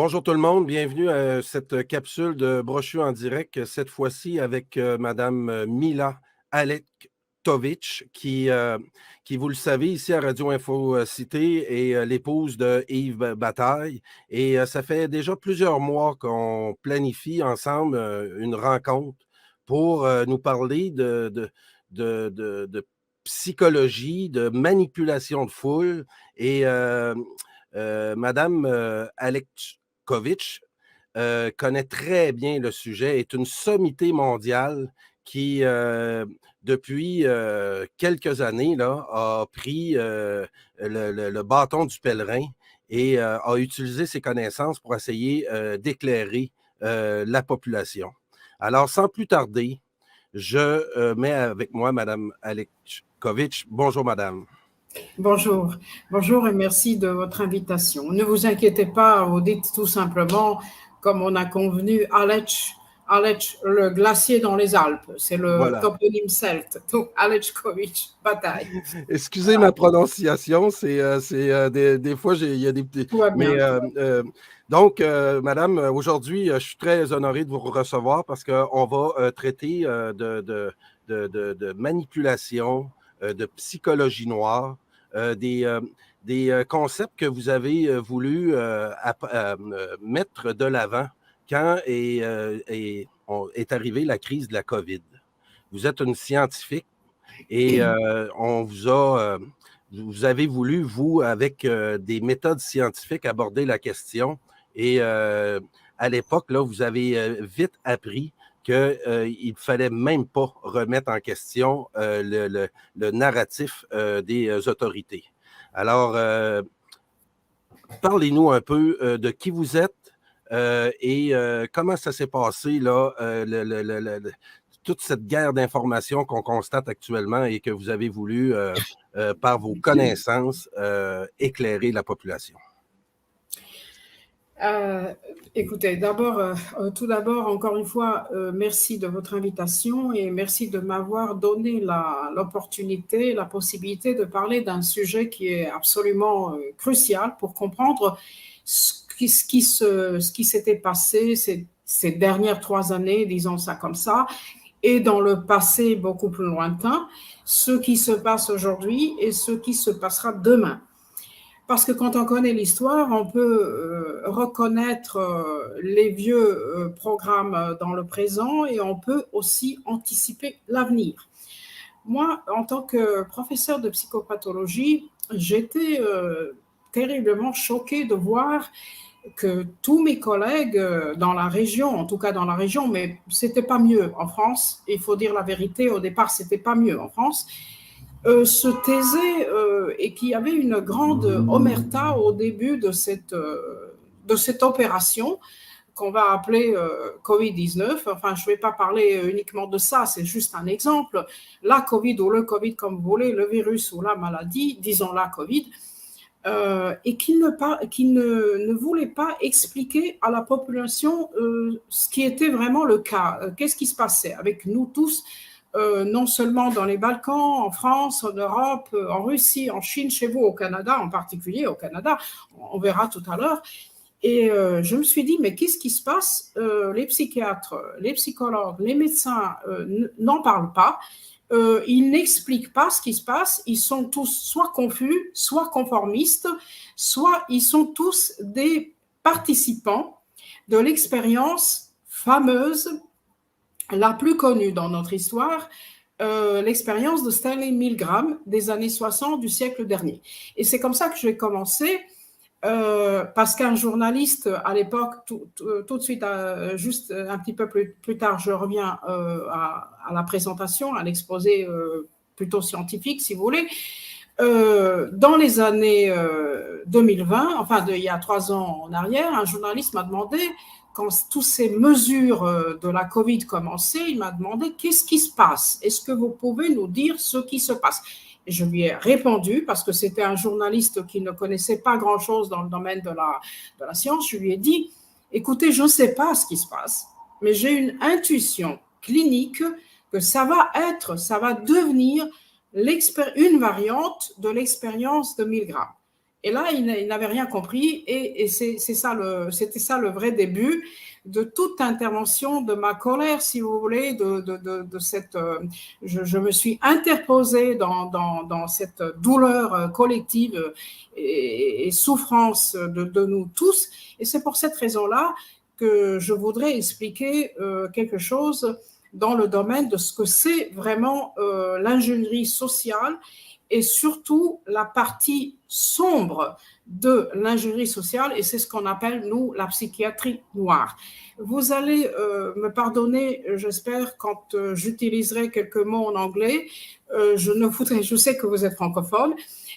Bonjour tout le monde, bienvenue à cette capsule de Brochu en direct, cette fois-ci avec Madame Mila Alektovitch, qui, vous le savez, ici à Radio Info Cité, est l'épouse de Yves Bataille. Et ça fait déjà plusieurs mois qu'on planifie ensemble une rencontre pour nous parler de psychologie, de manipulation de foule. Et Madame Alektovitch connaît très bien le sujet, est une sommité mondiale qui, depuis quelques années, là, a pris le bâton du pèlerin et a utilisé ses connaissances pour essayer d'éclairer la population. Alors, sans plus tarder, je mets avec moi Madame Alektovitch. Bonjour, Madame. Bonjour, bonjour et merci de votre invitation. Ne vous inquiétez pas, vous dites tout simplement, comme on a convenu, Alech, le glacier dans les Alpes. C'est le toponyme celte, donc Alektovitch, Bataille. Excusez ma prononciation, des fois, il y a des petits... Tout va bien. Donc, Madame, aujourd'hui, je suis très honoré de vous recevoir parce qu'on va traiter de manipulation, de psychologie noire, des concepts que vous avez voulu mettre de l'avant quand est arrivée la crise de la COVID. Vous êtes une scientifique et vous avez voulu, vous, avec des méthodes scientifiques, aborder la question. Et à l'époque, là, vous avez vite appris qu'il ne fallait même pas remettre en question le narratif des autorités. Alors, parlez-nous un peu de qui vous êtes et comment ça s'est passé, là, toute cette guerre d'informations qu'on constate actuellement et que vous avez voulu, par vos connaissances, éclairer la population. Écoutez, tout d'abord, encore une fois, merci de votre invitation et merci de m'avoir donné l'opportunité, la possibilité de parler d'un sujet qui est absolument crucial pour comprendre ce qui s'était passé ces dernières 3 années, disons ça comme ça, et dans le passé beaucoup plus lointain, ce qui se passe aujourd'hui et ce qui se passera demain. Parce que quand on connaît l'histoire, on peut reconnaître les vieux programmes dans le présent et on peut aussi anticiper l'avenir. Moi, en tant que professeur de psychopathologie, j'étais terriblement choquée de voir que tous mes collègues dans la région, en tout cas dans la région, mais c'était pas mieux en France, il faut dire la vérité, au départ c'était pas mieux en France, se taisaient et qu'il y avait une grande omerta au début de cette opération qu'on va appeler Covid-19. Enfin, je ne vais pas parler uniquement de ça, c'est juste un exemple. La Covid ou le Covid, comme vous voulez, le virus ou la maladie, disons la Covid, et qu'il ne voulait pas expliquer à la population ce qui était vraiment le cas. Qu'est-ce qui se passait avec nous tous, non seulement dans les Balkans, en France, en Europe, en Russie, en Chine, chez vous, au Canada, en particulier au Canada, on verra tout à l'heure. Et je me suis dit, mais qu'est-ce qui se passe? Les psychiatres, les psychologues, les médecins n'en parlent pas. Ils n'expliquent pas ce qui se passe. Ils sont tous soit confus, soit conformistes, soit ils sont tous des participants de l'expérience fameuse, la plus connue dans notre histoire, l'expérience de Stanley Milgram des années 60 du siècle dernier. Et c'est comme ça que j'ai commencé. Parce qu'un journaliste à l'époque, tout de suite, juste un petit peu plus tard, je reviens à la présentation, à l'exposé plutôt scientifique, si vous voulez. Dans les années 2020, enfin il y a 3 ans en arrière, un journaliste m'a demandé, quand toutes ces mesures de la Covid commençaient, il m'a demandé qu'est-ce qui se passe? Est-ce que vous pouvez nous dire ce qui se passe? Et je lui ai répondu, parce que c'était un journaliste qui ne connaissait pas grand-chose dans le domaine de la science. Je lui ai dit, écoutez, je ne sais pas ce qui se passe, mais j'ai une intuition clinique que ça va devenir une variante de l'expérience de Milgram. Et là, il n'avait rien compris et c'était ça le vrai début de toute intervention, de ma colère, si vous voulez, de cette. Je me suis interposée dans cette douleur collective et souffrance de nous tous. Et c'est pour cette raison-là que je voudrais expliquer quelque chose dans le domaine de ce que c'est vraiment l'ingénierie sociale et surtout la partie sombre de l'ingénierie sociale, et c'est ce qu'on appelle, nous, la psychiatrie noire. Vous allez me pardonner, j'espère, quand j'utiliserai quelques mots en anglais. Je sais que vous êtes francophone,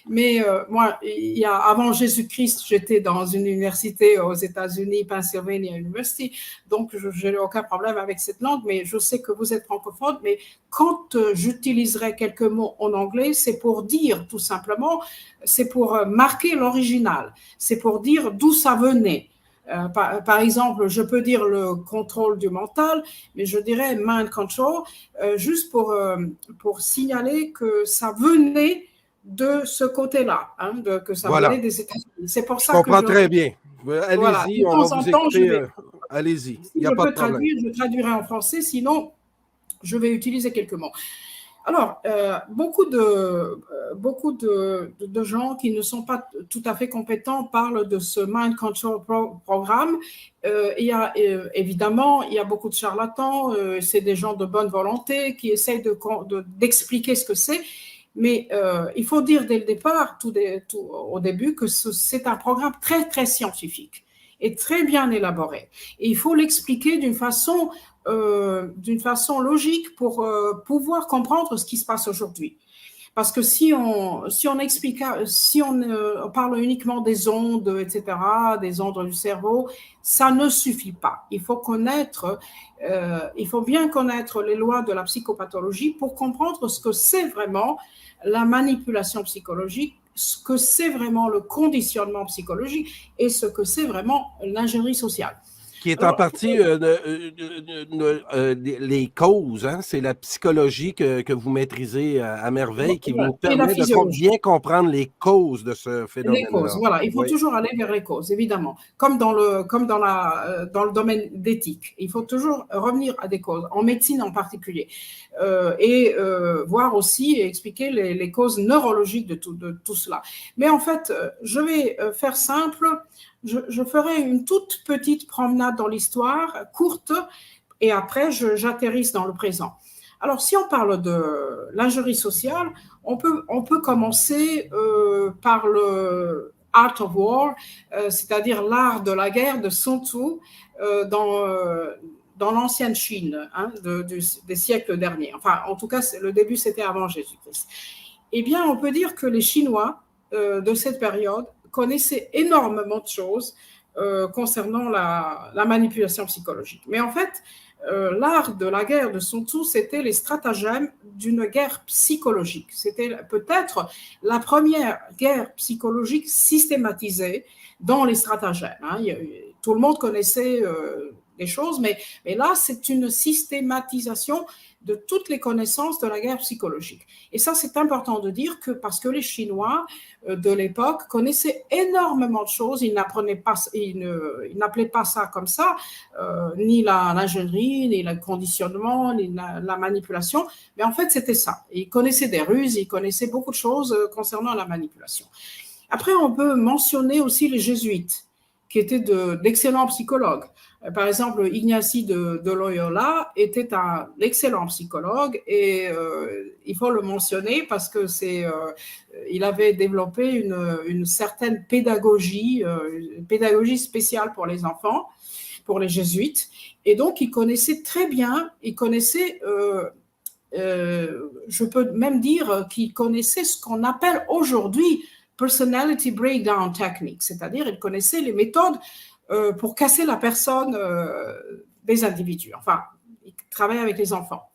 mais moi, avant Jésus-Christ, j'étais dans une université aux États-Unis, Pennsylvania University, donc je n'ai aucun problème avec cette langue, mais je sais que vous êtes francophone, mais quand j'utiliserai quelques mots en anglais, c'est pour dire tout simplement, c'est pour marquer l'original, c'est pour dire d'où ça venait. Par exemple, je peux dire le contrôle du mental, mais je dirais mind control, juste pour signaler que ça venait de ce côté-là, hein, que ça venait Voilà. des États-Unis. C'est pour Je ça que comprends très bien. voilà, Allez-y, de on va temps en vous temps, écouter. Allez-y, il si n'y je a pas de peux problème. traduire, je traduirai en français, sinon je vais utiliser quelques mots. Alors, beaucoup de gens qui ne sont pas tout à fait compétents parlent de ce Mind Control Programme. Il y a évidemment, il y a beaucoup de charlatans, c'est des gens de bonne volonté qui essayent d'expliquer ce que c'est. Mais il faut dire dès le départ, au début, que c'est un programme très, très scientifique et très bien élaboré. Et il faut l'expliquer d'une façon logique pour pouvoir comprendre ce qui se passe aujourd'hui. Parce que si on parle uniquement des ondes, etc., des ondes du cerveau, ça ne suffit pas. Il faut bien connaître les lois de la psychopathologie pour comprendre ce que c'est vraiment la manipulation psychologique, ce que c'est vraiment le conditionnement psychologique et ce que c'est vraiment l'ingénierie sociale. Qui est en Alors, partie les causes, hein? C'est la psychologie que vous maîtrisez à merveille qui vous et la permet de physiologie. bien comprendre les causes de ce Les causes, phénomène-là. voilà. Il faut Oui. toujours aller vers les causes, évidemment. Comme dans le domaine d'éthique. Il faut toujours revenir à des causes, en médecine en particulier. Et voir aussi et expliquer les causes neurologiques de tout cela. Mais en fait, je vais faire simple. Je ferai une toute petite promenade dans l'histoire, courte, et après, j'atterrisse dans le présent. Alors, si on parle de l'ingénierie sociale, on peut commencer par le Art of War, c'est-à-dire l'art de la guerre de Sun Tzu dans l'ancienne Chine, hein, des siècles derniers. Enfin, en tout cas, le début, c'était avant Jésus-Christ. Eh bien, on peut dire que les Chinois de cette période connaissaient énormément de choses concernant la manipulation psychologique. Mais en fait, l'art de la guerre de Sun Tzu, c'était les stratagèmes d'une guerre psychologique. C'était peut-être la première guerre psychologique systématisée dans les stratagèmes. Hein. Tout le monde connaissait des choses, mais là, c'est une systématisation de toutes les connaissances de la guerre psychologique. Et ça, c'est important de dire parce que les Chinois de l'époque connaissaient énormément de choses. Ils n'appelaient pas ça comme ça, ni l'ingénierie, ni le conditionnement, ni la manipulation. Mais en fait, c'était ça. Ils connaissaient des ruses, ils connaissaient beaucoup de choses concernant la manipulation. Après, on peut mentionner aussi les jésuites, qui étaient d'excellents psychologues. Par exemple, Ignacy de Loyola était un excellent psychologue et il faut le mentionner parce que il avait développé une certaine pédagogie, une pédagogie spéciale pour les enfants, pour les jésuites. Et donc, il connaissait très bien, je peux même dire qu'il connaissait ce qu'on appelle aujourd'hui personality breakdown technique, c'est-à-dire il connaissait les méthodes pour casser la personne des individus. Enfin, il travaillait avec les enfants,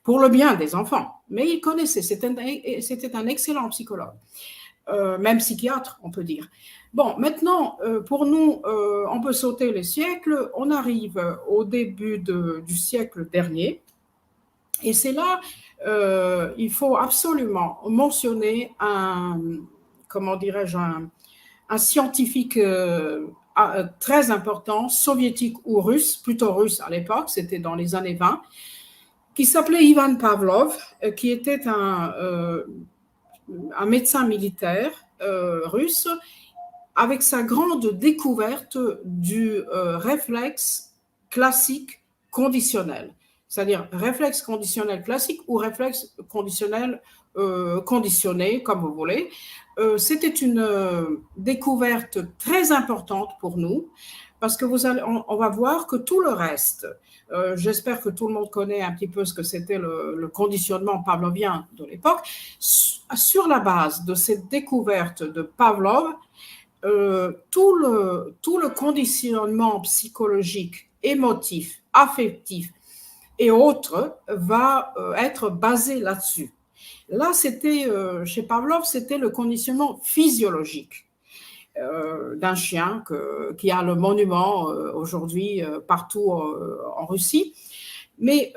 pour le bien des enfants. Mais il connaissait, c'était un excellent psychologue, même psychiatre, on peut dire. Bon, maintenant, pour nous, on peut sauter les siècles. On arrive au début du siècle dernier. Et c'est là, il faut absolument mentionner comment dirais-je, un scientifique très important, soviétique ou russe, plutôt russe à l'époque, c'était dans les années 20, qui s'appelait Ivan Pavlov, qui était un médecin militaire russe, avec sa grande découverte du réflexe classique conditionnel, c'est-à-dire réflexe conditionnel classique ou réflexe conditionnel conditionné, comme vous voulez. C'était une découverte très importante pour nous, parce que on va voir que tout le reste, j'espère que tout le monde connaît un petit peu ce que c'était le conditionnement pavlovien de l'époque. Sur la base de cette découverte de Pavlov, tout le conditionnement psychologique, émotif, affectif et autres va être basé là-dessus. Là, c'était, chez Pavlov, c'était le conditionnement physiologique d'un chien qui a le monument aujourd'hui partout en Russie. Mais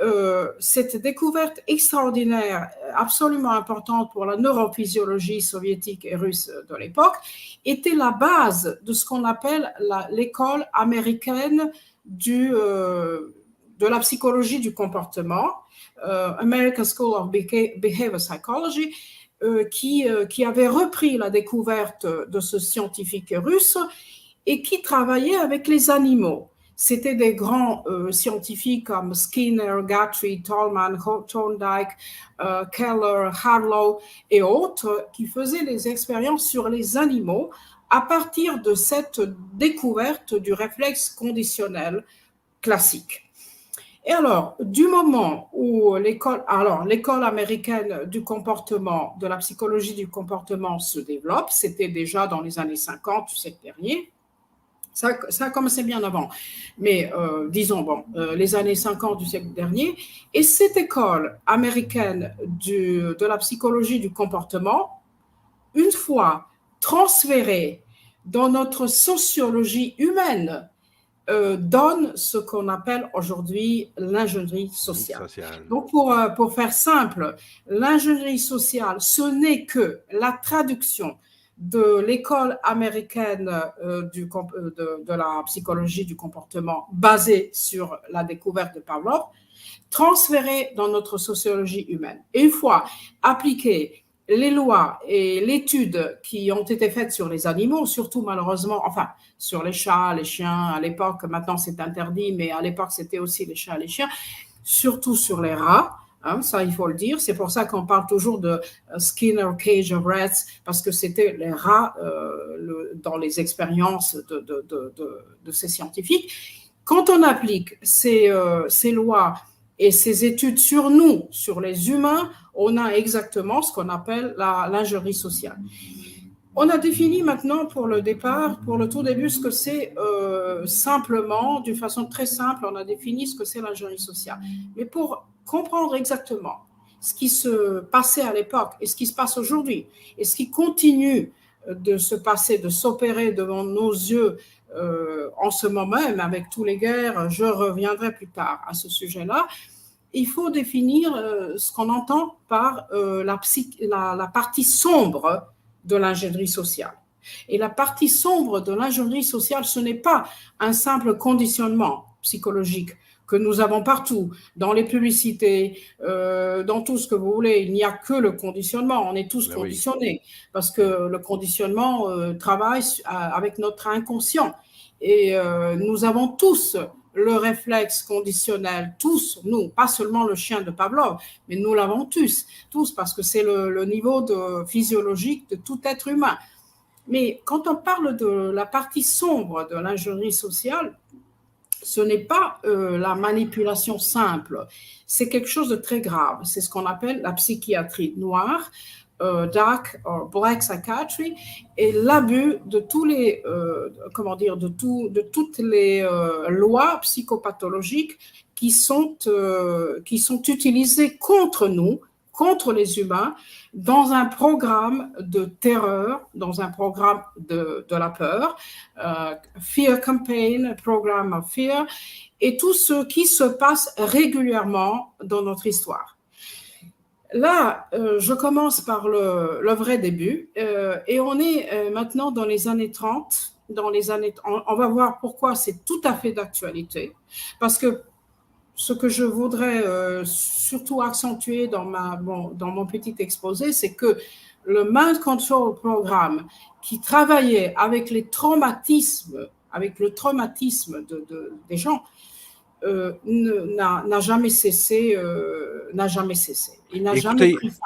cette découverte extraordinaire, absolument importante pour la neurophysiologie soviétique et russe de l'époque, était la base de ce qu'on appelle l'école américaine de la psychologie du comportement, American School of Behavior Psychology, qui avait repris la découverte de ce scientifique russe et qui travaillait avec les animaux. C'était des grands scientifiques comme Skinner, Guthrie, Tolman, Thorndike, Keller, Harlow et autres qui faisaient des expériences sur les animaux à partir de cette découverte du réflexe conditionnel classique. Et alors, du moment où l'école américaine du comportement, de la psychologie du comportement se développe, c'était déjà dans les années 50 du siècle dernier, ça a commencé bien avant, mais disons, les années 50 du siècle dernier, et cette école américaine de la psychologie du comportement, une fois transférée dans notre sociologie humaine, donne ce qu'on appelle aujourd'hui l'ingénierie sociale. Donc, pour faire simple, l'ingénierie sociale, ce n'est que la traduction de l'école américaine de la psychologie du comportement basée sur la découverte de Pavlov, transférée dans notre sociologie humaine. Et une fois appliquée les lois et l'étude qui ont été faites sur les animaux, surtout malheureusement, enfin, sur les chats, les chiens, à l'époque, maintenant c'est interdit, mais à l'époque c'était aussi les chats et les chiens, surtout sur les rats, hein, ça il faut le dire, c'est pour ça qu'on parle toujours de Skinner Cage of Rats, parce que c'était les rats dans les expériences de ces scientifiques. Quand on applique ces lois et ces études sur nous, sur les humains, on a exactement ce qu'on appelle l'ingénierie sociale. On a défini maintenant pour le tout début, ce que c'est simplement, d'une façon très simple, on a défini ce que c'est l'ingénierie sociale. Mais pour comprendre exactement ce qui se passait à l'époque et ce qui se passe aujourd'hui et ce qui continue de se passer, de s'opérer devant nos yeux en ce moment même avec toutes les guerres, je reviendrai plus tard à ce sujet-là. Il faut définir ce qu'on entend par la partie sombre de l'ingénierie sociale. Et la partie sombre de l'ingénierie sociale, ce n'est pas un simple conditionnement psychologique que nous avons partout, dans les publicités, dans tout ce que vous voulez. Il n'y a que le conditionnement, on est tous conditionnés, parce que le conditionnement travaille avec notre inconscient. Et nous avons tous le réflexe conditionnel, tous, nous, pas seulement le chien de Pavlov, mais nous l'avons tous, parce que c'est le niveau physiologique de tout être humain. Mais quand on parle de la partie sombre de l'ingénierie sociale, ce n'est pas la manipulation simple, c'est quelque chose de très grave, c'est ce qu'on appelle la psychiatrie noire, dark or black psychiatry, et l'abus de tous les de toutes les lois psychopathologiques qui sont utilisées contre nous, contre les humains, dans un programme de terreur, dans un programme de la peur, fear campaign, programme of fear, et tout ce qui se passe régulièrement dans notre histoire. Là, je commence par le vrai début, et on est maintenant dans les années 30. On va voir pourquoi c'est tout à fait d'actualité, parce que ce que je voudrais surtout accentuer dans mon petit exposé, c'est que le Mind Control Programme, qui travaillait avec le traumatisme des gens, n'a jamais cessé. Il n'a jamais Écoutez, pris fin.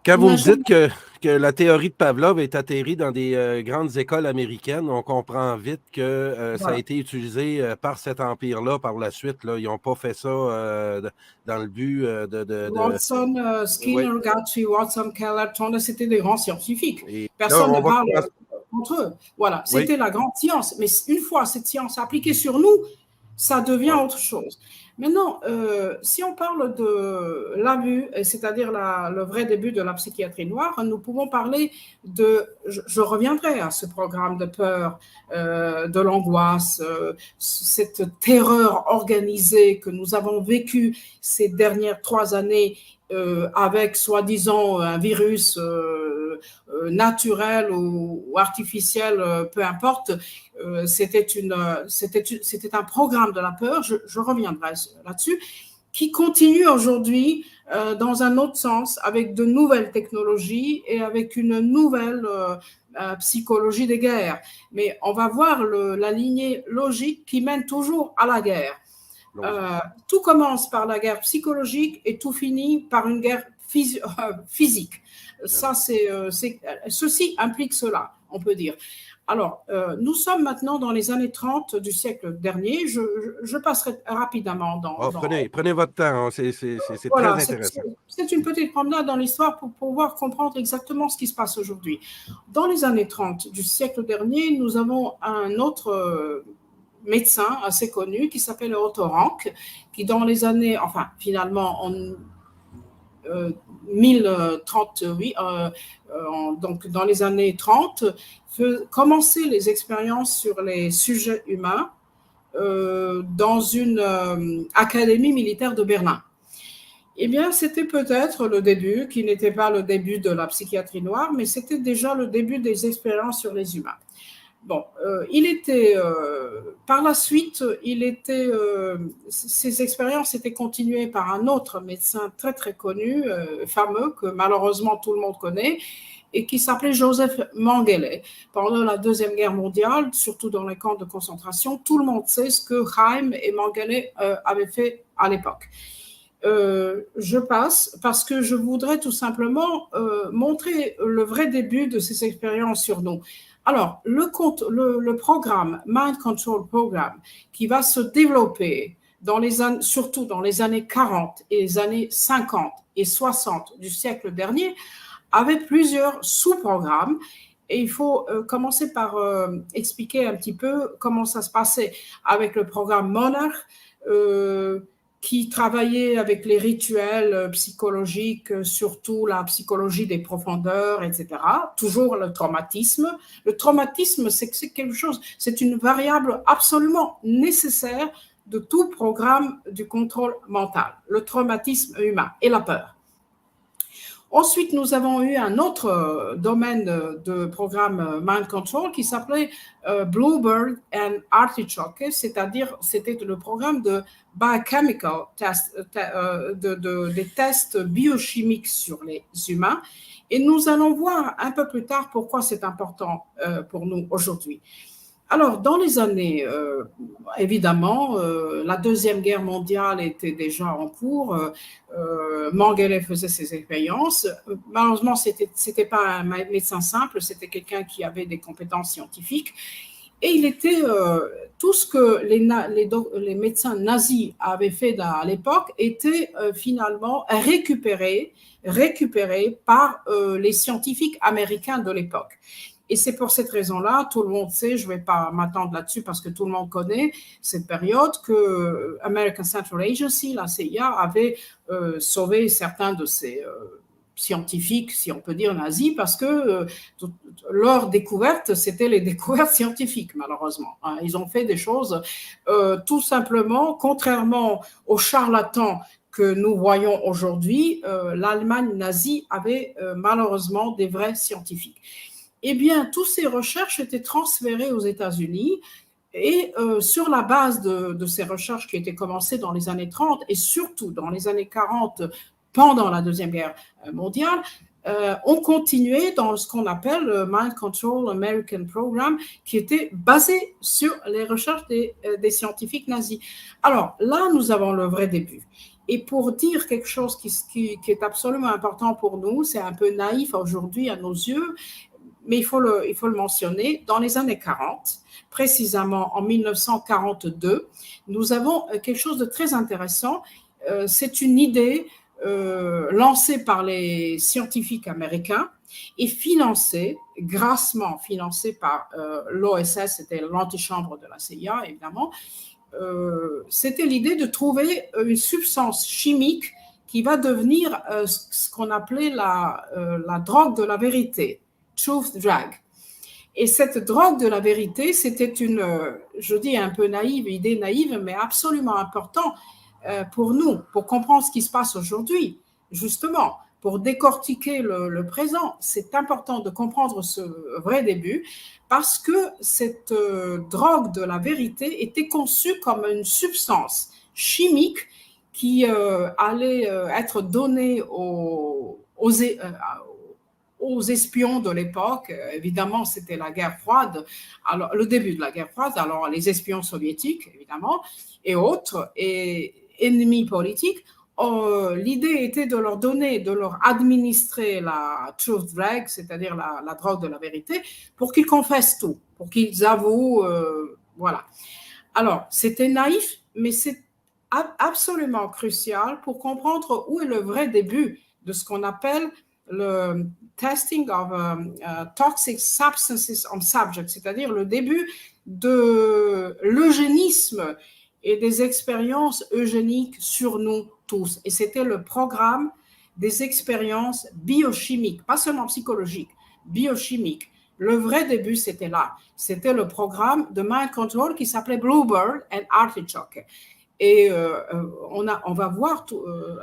quand Il vous n'a me jamais... dites que la théorie de Pavlov est atterrie dans des grandes écoles américaines, on comprend vite que ça a Voilà. été utilisé par cet empire-là par la suite. Là. Ils n'ont pas fait ça dans le but Watson, Oui. Skinner, Gatry, Watson, Keller, Turner, c'était des grands scientifiques. Et là, Personne on ne va parle commencer. contre eux. Voilà, Oui. c'était la grande science. Mais une fois cette science appliquée sur nous, ça devient Ouais. autre chose. Maintenant, si on parle de l'abus, c'est-à-dire le vrai début de la psychiatrie noire, nous pouvons parler je reviendrai à ce programme de peur, de l'angoisse, cette terreur organisée que nous avons vécue ces dernières 3 années avec soi-disant un virus naturel ou artificiel, peu importe. C'était un programme de la peur, je reviendrai là-dessus, qui continue aujourd'hui dans un autre sens, avec de nouvelles technologies et avec une nouvelle psychologie des guerres. Mais on va voir la lignée logique qui mène toujours à la guerre. Tout commence par la guerre psychologique et tout finit par une guerre physique. Ça, ceci implique cela, on peut dire. Alors, nous sommes maintenant dans les années 30 du siècle dernier. Je passerai rapidement Prenez votre temps, c'est voilà, très intéressant. c'est une petite promenade dans l'histoire pour pouvoir comprendre exactement ce qui se passe aujourd'hui. Dans les années 30 du siècle dernier, nous avons un autre médecin assez connu qui s'appelle Otto Rank, qui dans les années, enfin finalement en 1038, donc dans les années 30, commencer les expériences sur les sujets humains dans une académie militaire de Berlin. Eh bien, c'était peut-être le début, qui n'était pas le début de la psychiatrie noire, mais c'était déjà le début des expériences sur les humains. Bon, par la suite, ces expériences étaient continuées par un autre médecin très très connu, fameux, que malheureusement tout le monde connaît, et qui s'appelait Joseph Mengele. Pendant la Deuxième Guerre mondiale, surtout dans les camps de concentration, tout le monde sait ce que Chaim et Mengele avaient fait à l'époque. Je passe parce que je voudrais tout simplement montrer le vrai début de ces expériences sur nous. Alors, le programme Mind Control Program, qui va se développer surtout dans les années 40 et les années 50 et 60 du siècle dernier, avait plusieurs sous-programmes. Et il faut commencer par expliquer un petit peu comment ça se passait avec le programme Monarch, qui travaillait avec les rituels psychologiques, surtout la psychologie des profondeurs, etc. Toujours le traumatisme. Le traumatisme, c'est quelque chose, c'est une variable absolument nécessaire de tout programme du contrôle mental, le traumatisme humain et la peur. Ensuite, nous avons eu un autre domaine de programme Mind Control qui s'appelait Bluebird and Artichoke, c'est-à-dire c'était le programme de biochemical test, des tests biochimiques sur les humains. Et nous allons voir un peu plus tard pourquoi c'est important pour nous aujourd'hui. Alors, dans les années, évidemment, la Deuxième Guerre mondiale était déjà en cours. Mengele faisait ses expériences. Malheureusement, ce n'était pas un médecin simple, c'était quelqu'un qui avait des compétences scientifiques. Et il était tout ce que les médecins nazis avaient fait à l'époque était finalement récupéré par les scientifiques américains de l'époque. Et c'est pour cette raison-là, tout le monde sait, je ne vais pas m'attendre là-dessus parce que tout le monde connaît cette période, que American Central Agency, la CIA, avait sauvé certains de ces scientifiques, si on peut dire nazis, parce que leur découverte, c'était les découvertes scientifiques, malheureusement. Ils ont fait des choses tout simplement, contrairement aux charlatans que nous voyons aujourd'hui, l'Allemagne nazie avait malheureusement des vrais scientifiques. Eh bien, toutes ces recherches étaient transférées aux États-Unis et sur la base de ces recherches qui étaient commencées dans les années 30 et surtout dans les années 40, pendant la Deuxième Guerre mondiale, on continuait dans ce qu'on appelle le Mind Control American Program, qui était basé sur les recherches des scientifiques nazis. Alors là, nous avons le vrai début. Et pour dire quelque chose qui est absolument important pour nous, c'est un peu naïf aujourd'hui à nos yeux, mais il faut le mentionner, dans les années 40, précisément en 1942, nous avons quelque chose de très intéressant. C'est une idée lancée par les scientifiques américains et financée, grassement financée par l'OSS, c'était l'antichambre de la CIA, évidemment. C'était l'idée de trouver une substance chimique qui va devenir ce qu'on appelait la drogue de la vérité, Truth Drug. Et cette drogue de la vérité, c'était une, je dis un peu naïve, idée naïve, mais absolument important pour nous, pour comprendre ce qui se passe aujourd'hui, justement, pour décortiquer le présent. C'est important de comprendre ce vrai début parce que cette drogue de la vérité était conçue comme une substance chimique qui allait être donnée aux espions de l'époque. Évidemment, c'était la guerre froide, alors, le début de la guerre froide, alors les espions soviétiques, évidemment, et autres, et ennemis politiques. L'idée était de leur donner, de leur administrer la truth drug, c'est-à-dire la drogue de la vérité, pour qu'ils confessent tout, pour qu'ils avouent, voilà. Alors, c'était naïf, mais c'est absolument crucial pour comprendre où est le vrai début de ce qu'on appelle le testing of toxic substances on subjects, c'est-à-dire le début de l'eugénisme et des expériences eugéniques sur nous tous. Et c'était le programme des expériences biochimiques, pas seulement psychologiques, biochimiques. Le vrai début, c'était là. C'était le programme de Mind Control qui s'appelait Bluebird and Artichoke. Et on va voir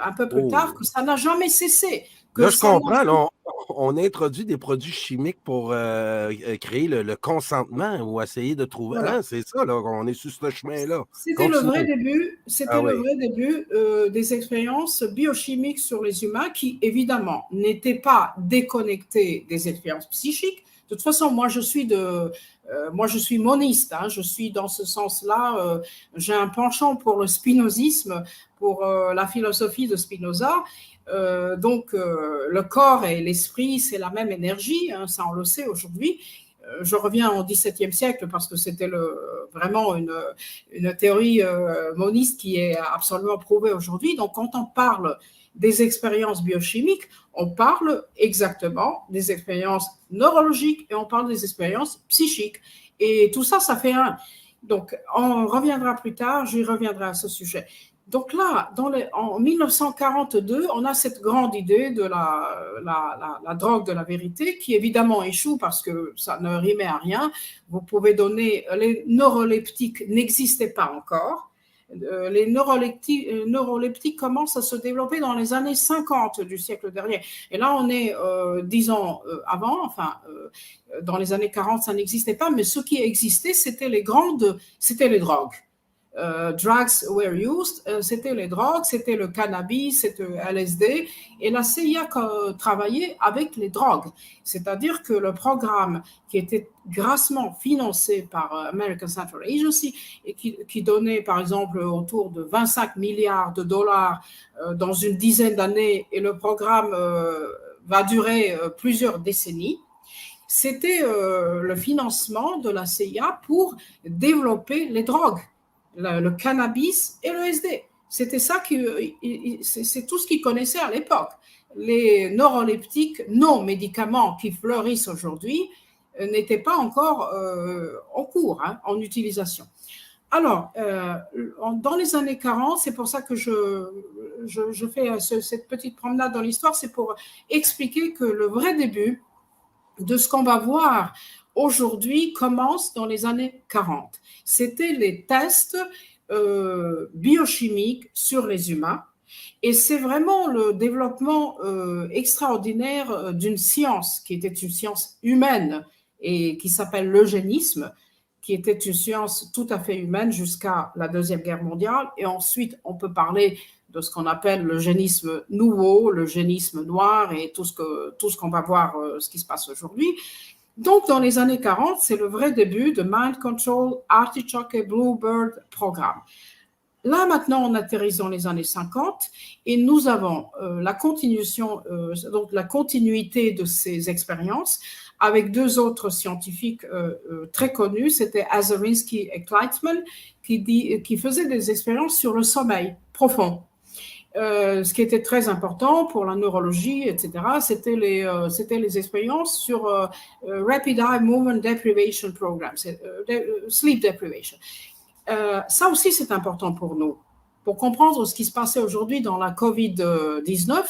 un peu plus tard que ça n'a jamais cessé. Là, je comprends. Là, on introduit des produits chimiques pour créer le consentement ou essayer de trouver. Voilà. Hein, c'est ça, là, on est sur ce chemin-là. C'était le vrai début, vrai début des expériences biochimiques sur les humains qui, évidemment, n'étaient pas déconnectées des expériences psychiques. De toute façon, moi, je suis moniste. Hein, je suis dans ce sens-là. J'ai un penchant pour le spinozisme, pour la philosophie de Spinoza. Donc, le corps et l'esprit, c'est la même énergie, hein, ça on le sait aujourd'hui. Je reviens au XVIIe siècle parce que c'était vraiment une théorie moniste qui est absolument prouvée aujourd'hui. Donc, quand on parle des expériences biochimiques, on parle exactement des expériences neurologiques et on parle des expériences psychiques. Et tout ça, ça fait un. Donc, on reviendra plus tard, j'y reviendrai à ce sujet. Donc là, en 1942, on a cette grande idée de la drogue de la vérité qui évidemment échoue parce que ça ne rimait à rien. Vous pouvez donner, les neuroleptiques n'existaient pas encore. Les neuroleptiques commencent à se développer dans les années 50 du siècle dernier. Et là, on est 10 ans avant, enfin, dans les années 40, ça n'existait pas, mais ce qui existait, c'était les drogues. Drugs were used, c'était les drogues, c'était le cannabis, c'était le LSD, et la CIA travaillait avec les drogues. C'est-à-dire que le programme qui était grassement financé par American Central Agency et qui donnait par exemple autour de 25 milliards de dollars dans une dizaine d'années, et le programme va durer plusieurs décennies, c'était le financement de la CIA pour développer les drogues. Le cannabis et le SD. C'était ça c'est tout ce qu'ils connaissaient à l'époque. Les neuroleptiques non médicaments qui fleurissent aujourd'hui n'étaient pas encore en cours, hein, en utilisation. Alors, dans les années 40, c'est pour ça que je fais cette petite promenade dans l'histoire, c'est pour expliquer que le vrai début de ce qu'on va voir aujourd'hui commence dans les années 40. C'était les tests biochimiques sur les humains Et c'est vraiment le développement extraordinaire d'une science qui était une science humaine et qui s'appelle l'eugénisme, qui était une science tout à fait humaine jusqu'à la Deuxième Guerre mondiale. Et ensuite, on peut parler de ce qu'on appelle l'eugénisme nouveau, l'eugénisme noir et tout ce qu'on va voir, ce qui se passe aujourd'hui. Donc, dans les années 40, c'est le vrai début de Mind Control, Artichoke et Bluebird Programme. Là, maintenant, on atterrit dans les années 50 et nous avons la continuation, donc la continuité de ces expériences avec deux autres scientifiques très connus, c'était Azarinsky et Kleitzman, qui faisaient des expériences sur le sommeil profond. Ce qui était très important pour la neurologie, etc., c'était les expériences sur Rapid Eye Movement Deprivation Program, Sleep Deprivation. Ça aussi, c'est important pour nous. Pour comprendre ce qui se passait aujourd'hui dans la COVID-19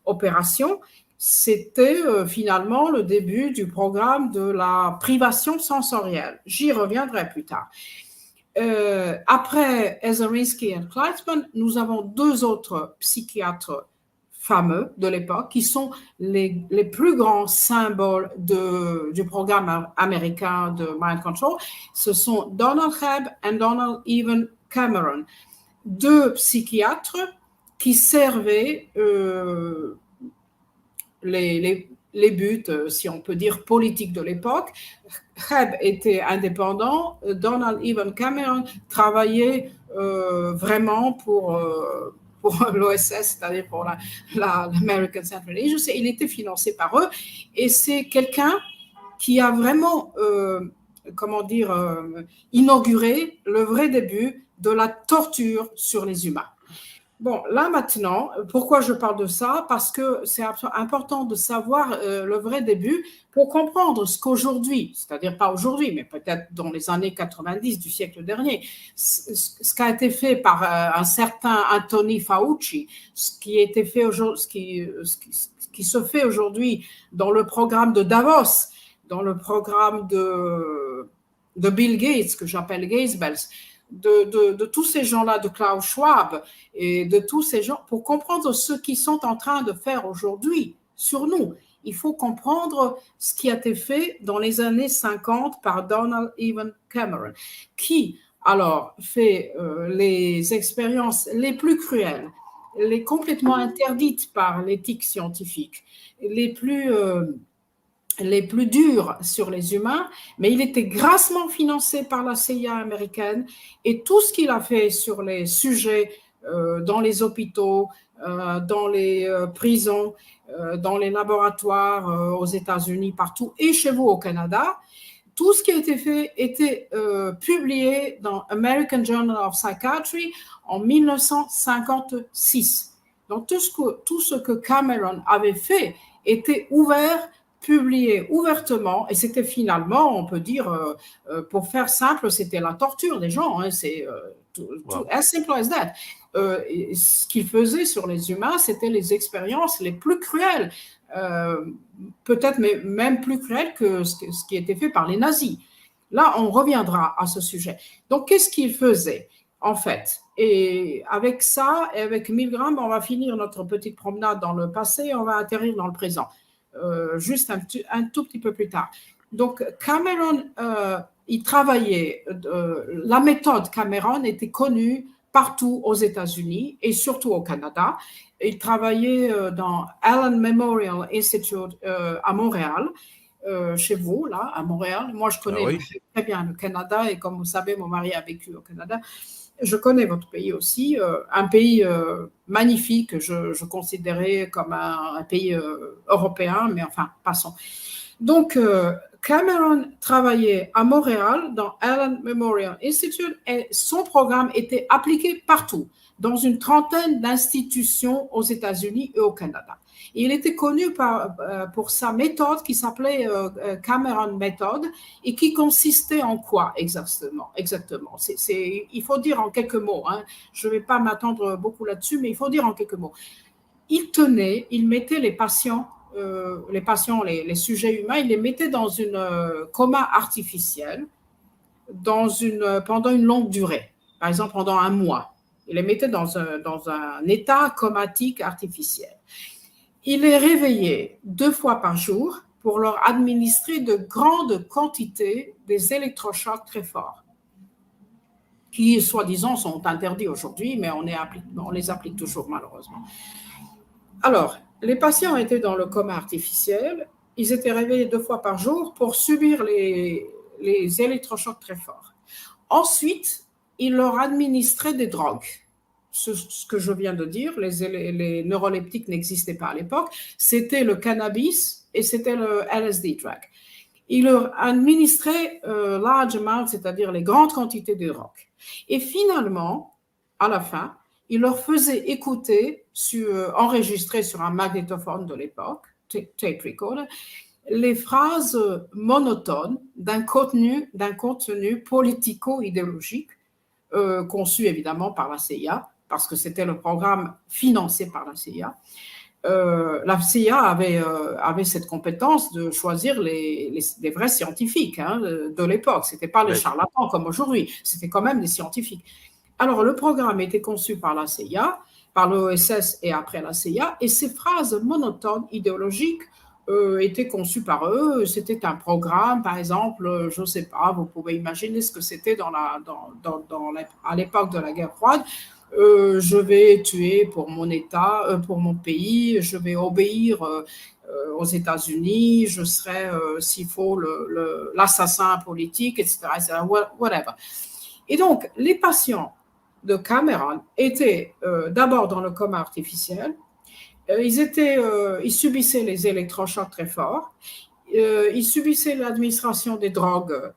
opération, c'était finalement le début du programme de la privation sensorielle. J'y reviendrai plus tard. Après Azarinsky et Kleitzman, nous avons deux autres psychiatres fameux de l'époque qui sont les plus grands symboles du programme américain de Mind Control. Ce sont Donald Hebb et Donald Evan Cameron, deux psychiatres qui servaient les buts, si on peut dire, politiques de l'époque. Hebb était indépendant, Donald Evan Cameron travaillait vraiment pour l'OSS, c'est-à-dire pour l'American Central Agency. Il était financé par eux et c'est quelqu'un qui a vraiment, inauguré le vrai début de la torture sur les humains. Bon, là maintenant, pourquoi je parle de ça? Parce que c'est important de savoir le vrai début pour comprendre ce qu'aujourd'hui, c'est-à-dire pas aujourd'hui, mais peut-être dans les années 90 du siècle dernier, ce qui a été fait par un certain Anthony Fauci, ce qui se fait aujourd'hui dans le programme de Davos, dans le programme de Bill Gates, que j'appelle Gates Bells, de tous ces gens-là, de Klaus Schwab et de tous ces gens, pour comprendre ce qu'ils sont en train de faire aujourd'hui sur nous. Il faut comprendre ce qui a été fait dans les années 50 par Donald Evan Cameron, qui alors fait les expériences les plus cruelles, les complètement interdites par l'éthique scientifique, les plus durs sur les humains, mais il était grassement financé par la CIA américaine et tout ce qu'il a fait sur les sujets dans les hôpitaux, dans les prisons, dans les laboratoires aux États-Unis, partout, et chez vous au Canada, tout ce qui a été fait était publié dans American Journal of Psychiatry en 1956. Donc tout ce que Cameron avait fait était ouvert, publié ouvertement, et c'était finalement, on peut dire, pour faire simple, c'était la torture des gens, hein, c'est as simple as that. Ce qu'il faisait sur les humains, c'était les expériences les plus cruelles, peut-être même plus cruelles que ce qui était fait par les nazis. Là, on reviendra à ce sujet. Donc, qu'est-ce qu'il faisait, en fait? Et avec ça, et avec Milgram, on va finir notre petite promenade dans le passé et on va atterrir dans le présent. Juste un tout petit peu plus tard. Donc, Cameron, il travaillait, la méthode Cameron était connue partout aux États-Unis et surtout au Canada. Il travaillait dans Allen Memorial Institute à Montréal, chez vous, là, à Montréal. Moi, je connais très bien le Canada et comme vous savez, mon mari a vécu au Canada. Je connais votre pays aussi, un pays magnifique, je considérais comme un pays européen, mais enfin, passons. Donc, Cameron travaillait à Montréal dans Allen Memorial Institute et son programme était appliqué partout, dans une trentaine d'institutions aux États-Unis et au Canada. Et il était connu pour sa méthode qui s'appelait Cameron Method et qui consistait en quoi exactement? Il faut dire en quelques mots, hein. Je ne vais pas m'attendre beaucoup là-dessus, mais il faut dire en quelques mots. Il mettait les patients, les sujets humains, il les mettait dans une coma artificiel pendant une longue durée, par exemple pendant un mois. Il les mettait dans un état comatique artificiel. Il les réveillait 2 fois par jour pour leur administrer de grandes quantités des électrochocs très forts, qui, soi-disant, sont interdits aujourd'hui, mais on les applique toujours, malheureusement. Alors, les patients étaient dans le coma artificiel, ils étaient réveillés 2 fois par jour pour subir les électrochocs très forts. Ensuite, ils leur administraient des drogues. Ce que je viens de dire, les neuroleptiques n'existaient pas à l'époque, c'était le cannabis et c'était le LSD drug. Ils leur administraient large amounts, c'est-à-dire les grandes quantités de drogue. Et finalement, à la fin, ils leur faisaient écouter, enregistrer sur un magnétophone de l'époque, tape recorder, les phrases monotones d'un contenu politico-idéologique conçu évidemment par la CIA, parce que c'était le programme financé par la CIA. La CIA avait cette compétence de choisir les vrais scientifiques de l'époque. Ce n'était pas les charlatans comme aujourd'hui, c'était quand même des scientifiques. Alors, le programme était conçu par la CIA, par l'OSS et après la CIA, et ces phrases monotones idéologiques étaient conçues par eux. C'était un programme, par exemple, je ne sais pas, vous pouvez imaginer ce que c'était à l'époque de la guerre froide. Je vais tuer pour mon État, pour mon pays, je vais obéir aux États-Unis, je serai, s'il faut, l'assassin politique, etc., whatever. Et donc, les patients de Cameron étaient d'abord dans le coma artificiel, ils subissaient les électrochocs très forts, ils subissaient l'administration des drogues,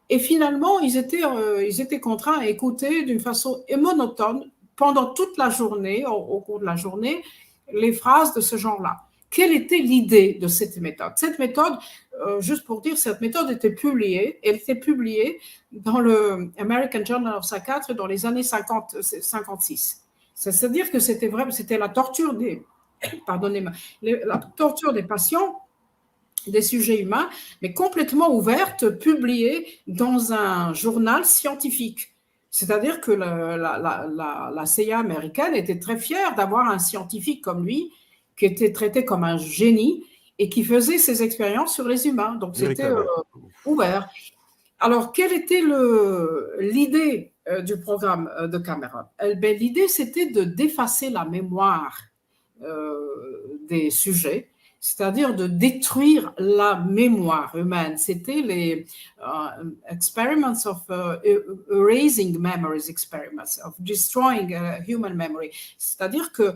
et finalement, ils étaient contraints à écouter d'une façon monotone pendant toute la journée, au cours de la journée, les phrases de ce genre-là. Quelle était l'idée de cette méthode? Cette méthode, juste pour dire, cette méthode était publiée dans le American Journal of Psychiatry dans les années 56. C'est-à-dire que c'était la torture la torture des patients, des sujets humains, mais complètement ouverte, publiée dans un journal scientifique. C'est-à-dire que la CIA américaine était très fière d'avoir un scientifique comme lui, qui était traité comme un génie et qui faisait ses expériences sur les humains. Donc, c'était ouvert. Alors, quelle était l'idée du programme de Cameron? L'idée, c'était d'effacer la mémoire des sujets, c'est-à-dire de détruire la mémoire humaine. C'était les experiments of erasing memories, experiments of destroying human memory. C'est-à-dire que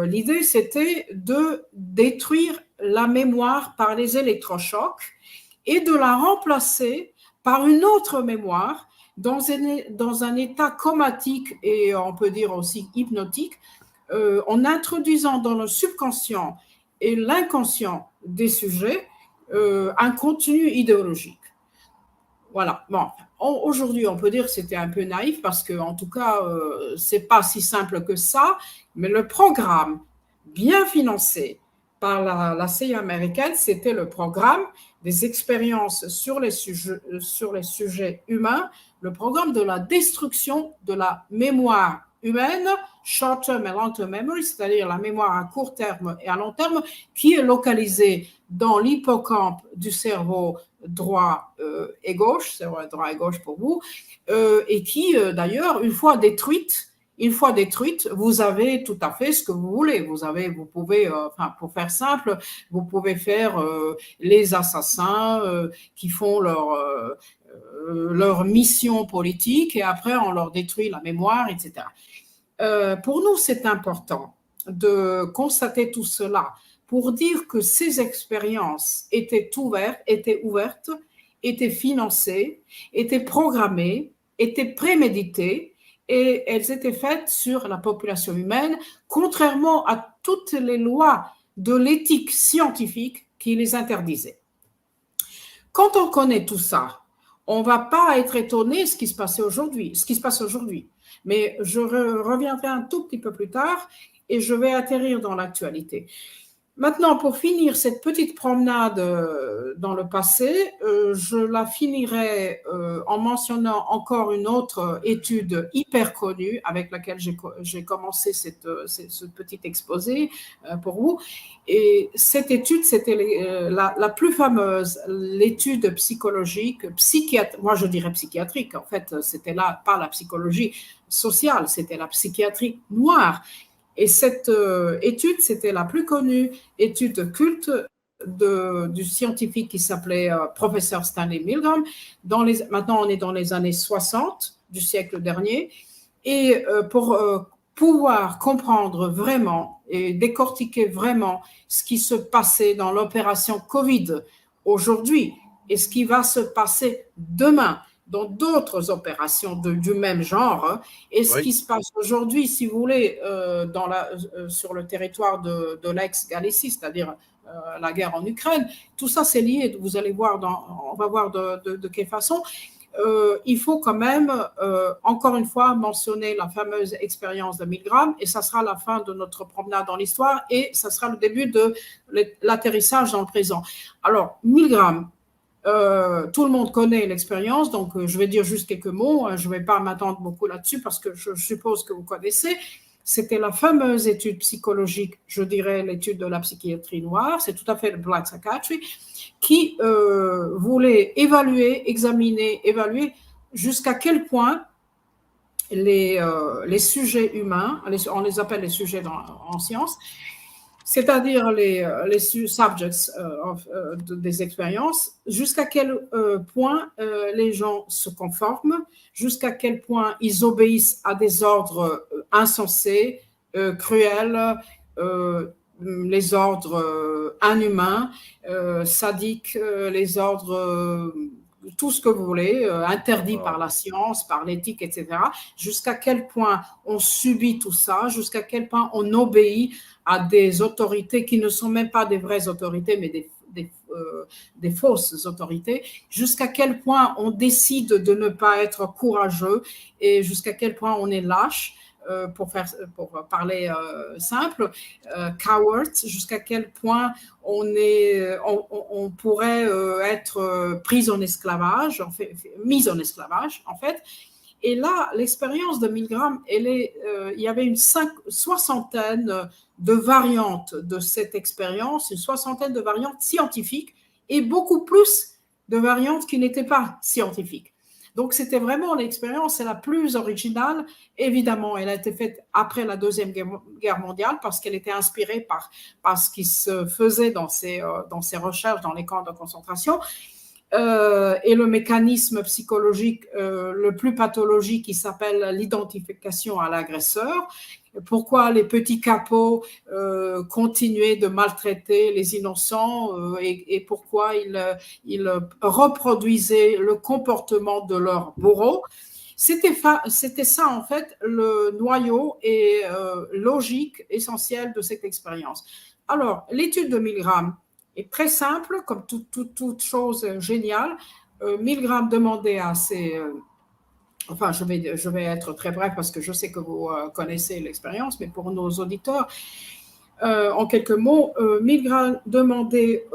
l'idée, c'était de détruire la mémoire par les électrochocs et de la remplacer par une autre mémoire dans un état comatique et on peut dire aussi hypnotique, en introduisant dans le subconscient et l'inconscient des sujets un contenu idéologique. Voilà. Bon, aujourd'hui, on peut dire que c'était un peu naïf parce que, en tout cas, c'est pas si simple que ça. Mais le programme bien financé par la CIA américaine, c'était le programme des expériences sur les sujets humains, le programme de la destruction de la mémoire humaine, short-term et long-term memory, c'est-à-dire la mémoire à court terme et à long terme, qui est localisée dans l'hippocampe du cerveau droit et gauche, cerveau droit et gauche pour vous, et qui, d'ailleurs, une fois détruite, vous avez tout à fait ce que vous voulez. Vous pouvez, pour faire simple, vous pouvez faire les assassins qui font leur mission politique et après on leur détruit la mémoire, etc. Pour nous, c'est important de constater tout cela pour dire que ces expériences étaient ouvertes, étaient financées, étaient programmées, étaient préméditées et elles étaient faites sur la population humaine, contrairement à toutes les lois de l'éthique scientifique qui les interdisaient. Quand on connaît tout ça, on ne va pas être étonné de ce qui se passe aujourd'hui. Mais je reviendrai un tout petit peu plus tard et je vais atterrir dans l'actualité. Maintenant, pour finir cette petite promenade dans le passé, je la finirai en mentionnant encore une autre étude hyper connue avec laquelle j'ai commencé ce petit exposé pour vous. Et cette étude, c'était la plus fameuse, l'étude psychologique, moi je dirais psychiatrique, en fait, c'était là pas la psychologie sociale, c'était la psychiatrie noire. Et cette étude, c'était la plus connue étude culte du scientifique qui s'appelait professeur Stanley Milgram. Maintenant, on est dans les années 60 du siècle dernier. Et pour pouvoir comprendre vraiment et décortiquer vraiment ce qui se passait dans l'opération Covid aujourd'hui et ce qui va se passer demain dans d'autres opérations du même genre, et ce qui se passe aujourd'hui, si vous voulez, sur le territoire de l'ex-Galicie, c'est-à-dire la guerre en Ukraine, tout ça c'est lié, vous allez voir, on va voir de quelle façon. Il faut quand même, encore une fois, mentionner la fameuse expérience de Milgram, et ça sera la fin de notre promenade dans l'histoire, et ça sera le début de l'atterrissage dans le présent. Alors, Milgram, tout le monde connaît l'expérience, donc je vais dire juste quelques mots. Je ne vais pas m'attendre beaucoup là-dessus parce que je suppose que vous connaissez. C'était la fameuse étude psychologique, je dirais l'étude de la psychiatrie noire, c'est tout à fait le Black Psychiatry, qui voulait évaluer jusqu'à quel point les sujets humains, on les appelle les sujets en sciences, c'est-à-dire les subjects des expériences, jusqu'à quel point les gens se conforment, jusqu'à quel point ils obéissent à des ordres insensés, cruels, les ordres inhumains, sadiques, les ordres tout ce que vous voulez, interdit par la science, par l'éthique, etc. Jusqu'à quel point on subit tout ça, jusqu'à quel point on obéit à des autorités qui ne sont même pas des vraies autorités, mais des fausses autorités, jusqu'à quel point on décide de ne pas être courageux et jusqu'à quel point on est lâche, pour parler simple, coward, jusqu'à quel point on pourrait être pris en esclavage, mis en esclavage, en fait. Et là, l'expérience de Milgram, il y avait une soixantaine de variantes de cette expérience, une soixantaine de variantes scientifiques et beaucoup plus de variantes qui n'étaient pas scientifiques. Donc, c'était vraiment l'expérience la plus originale. Évidemment, elle a été faite après la Deuxième Guerre mondiale parce qu'elle était inspirée par ce qui se faisait dans ses recherches dans les camps de concentration. Et le mécanisme psychologique le plus pathologique qui s'appelle l'identification à l'agresseur. Pourquoi les petits capots continuaient de maltraiter les innocents et pourquoi ils reproduisaient le comportement de leurs bourreaux. C'était ça, en fait, le noyau et logique essentiel de cette expérience. Alors, l'étude de Milgram est très simple, comme toute chose géniale. Milgram demandait à ses... Enfin, je vais être très bref parce que je sais que vous connaissez l'expérience, mais pour nos auditeurs, en quelques mots, Milgram demandait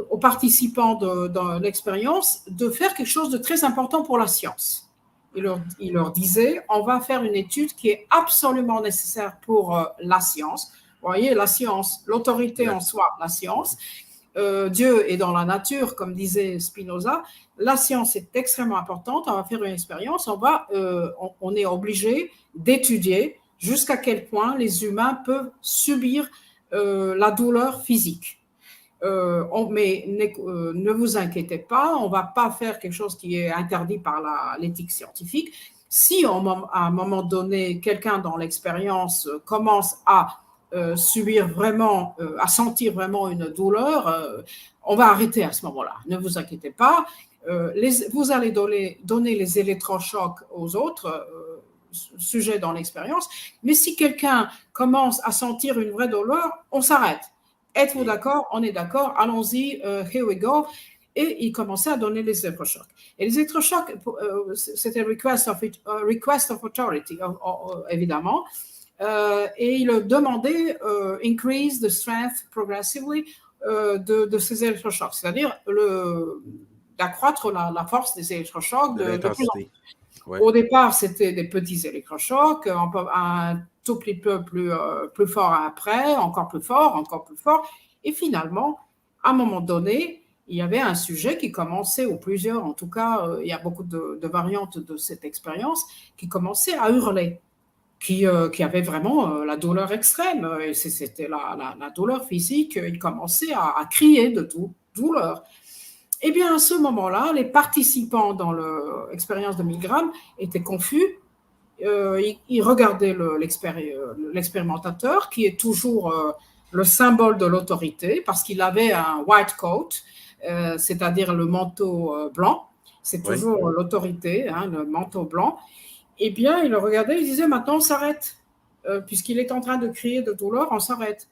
aux participants de l'expérience de faire quelque chose de très important pour la science. Il leur disait, on va faire une étude qui est absolument nécessaire pour la science. Vous voyez, la science, l'autorité en soi, la science. Dieu est dans la nature, comme disait Spinoza. La science est extrêmement importante. On va faire une expérience. On est obligé d'étudier jusqu'à quel point les humains peuvent subir la douleur physique. Mais ne vous inquiétez pas, on ne va pas faire quelque chose qui est interdit par l'éthique scientifique. Si à un moment donné, quelqu'un dans l'expérience commence à subir vraiment, à sentir vraiment une douleur, on va arrêter à ce moment-là. Ne vous inquiétez pas. Vous allez donner les électrochocs aux autres sujets dans l'expérience. Mais si quelqu'un commence à sentir une vraie douleur, on s'arrête. Êtes-vous d'accord? On est d'accord. Allons-y. Here we go. Et il commençait à donner les électrochocs. Et les électrochocs, c'était request of authority, évidemment. et il demandait increase the strength progressively de ces électrochocs, c'est-à-dire d'accroître la force des électrochocs de plus en plus. Ouais. Au départ, c'était des petits électrochocs, un tout petit peu plus fort après, encore plus fort, et finalement, à un moment donné, il y avait un sujet qui commençait, ou plusieurs en tout cas, il y a beaucoup de variantes de cette expérience, qui commençait à hurler, qui avait vraiment la douleur extrême, et c'était la douleur physique, il commençait à crier de douleur. Eh bien, à ce moment-là, les participants dans l'expérience de Milgram étaient confus. Ils regardaient l'expérimentateur, qui est toujours le symbole de l'autorité, parce qu'il avait un white coat, c'est-à-dire le manteau blanc. C'est toujours l'autorité, hein, le manteau blanc. Eh bien, ils le regardaient, ils disaient, maintenant, on s'arrête. Puisqu'il est en train de crier de douleur, on s'arrête.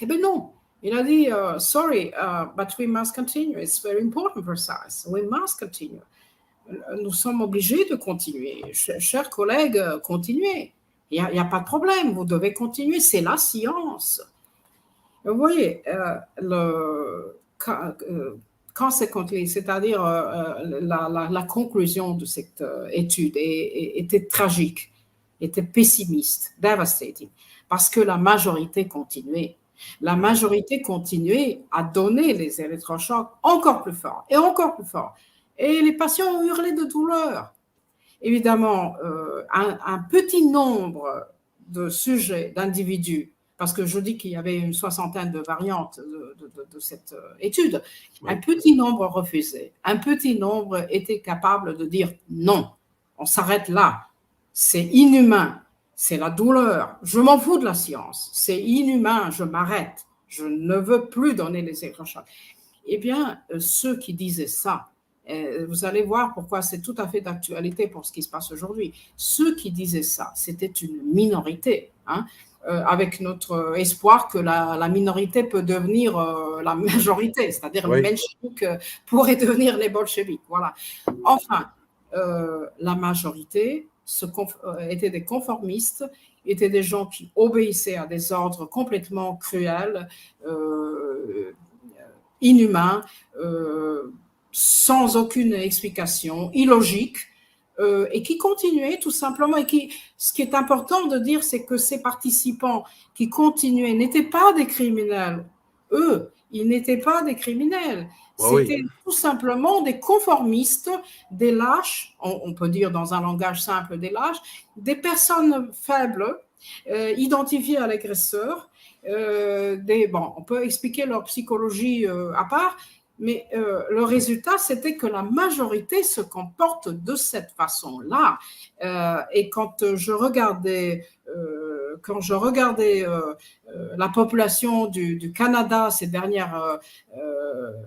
Eh bien, non. Il a dit, sorry, but we must continue. It's very important for us. We must continue. Nous sommes obligés de continuer. Chers collègues, continuez. Il n'y a pas de problème. Vous devez continuer. C'est la science. Vous voyez, consequently, c'est-à-dire la conclusion de cette étude était tragique, était pessimiste, devastating, parce que la majorité continuait. La majorité continuait à donner les électrochocs encore plus forts et encore plus forts. Et les patients ont hurlé de douleur. Évidemment, un petit nombre de sujets, d'individus, parce que je dis qu'il y avait une soixantaine de variantes de cette étude, un petit nombre refusait. Un petit nombre était capable de dire non, on s'arrête là, c'est inhumain. C'est la douleur. Je m'en fous de la science. C'est inhumain. Je m'arrête. Je ne veux plus donner les électrochocs. Eh bien, ceux qui disaient ça, vous allez voir pourquoi c'est tout à fait d'actualité pour ce qui se passe aujourd'hui. Ceux qui disaient ça, c'était une minorité, hein, avec notre espoir que la minorité peut devenir la majorité, c'est-à-dire les mencheviks pourraient devenir les bolcheviks. Voilà. Enfin, la majorité étaient des conformistes, étaient des gens qui obéissaient à des ordres complètement cruels, inhumains, sans aucune explication, illogiques, et qui continuaient tout simplement. Et ce qui est important de dire, c'est que ces participants qui continuaient n'étaient pas des criminels. Eux, ils n'étaient pas des criminels. C'était tout simplement des conformistes, des lâches, on peut dire dans un langage simple des lâches, des personnes faibles, identifiées à l'agresseur. On peut expliquer leur psychologie à part, mais le résultat, c'était que la majorité se comporte de cette façon-là. Et quand je regardais la population du Canada ces dernières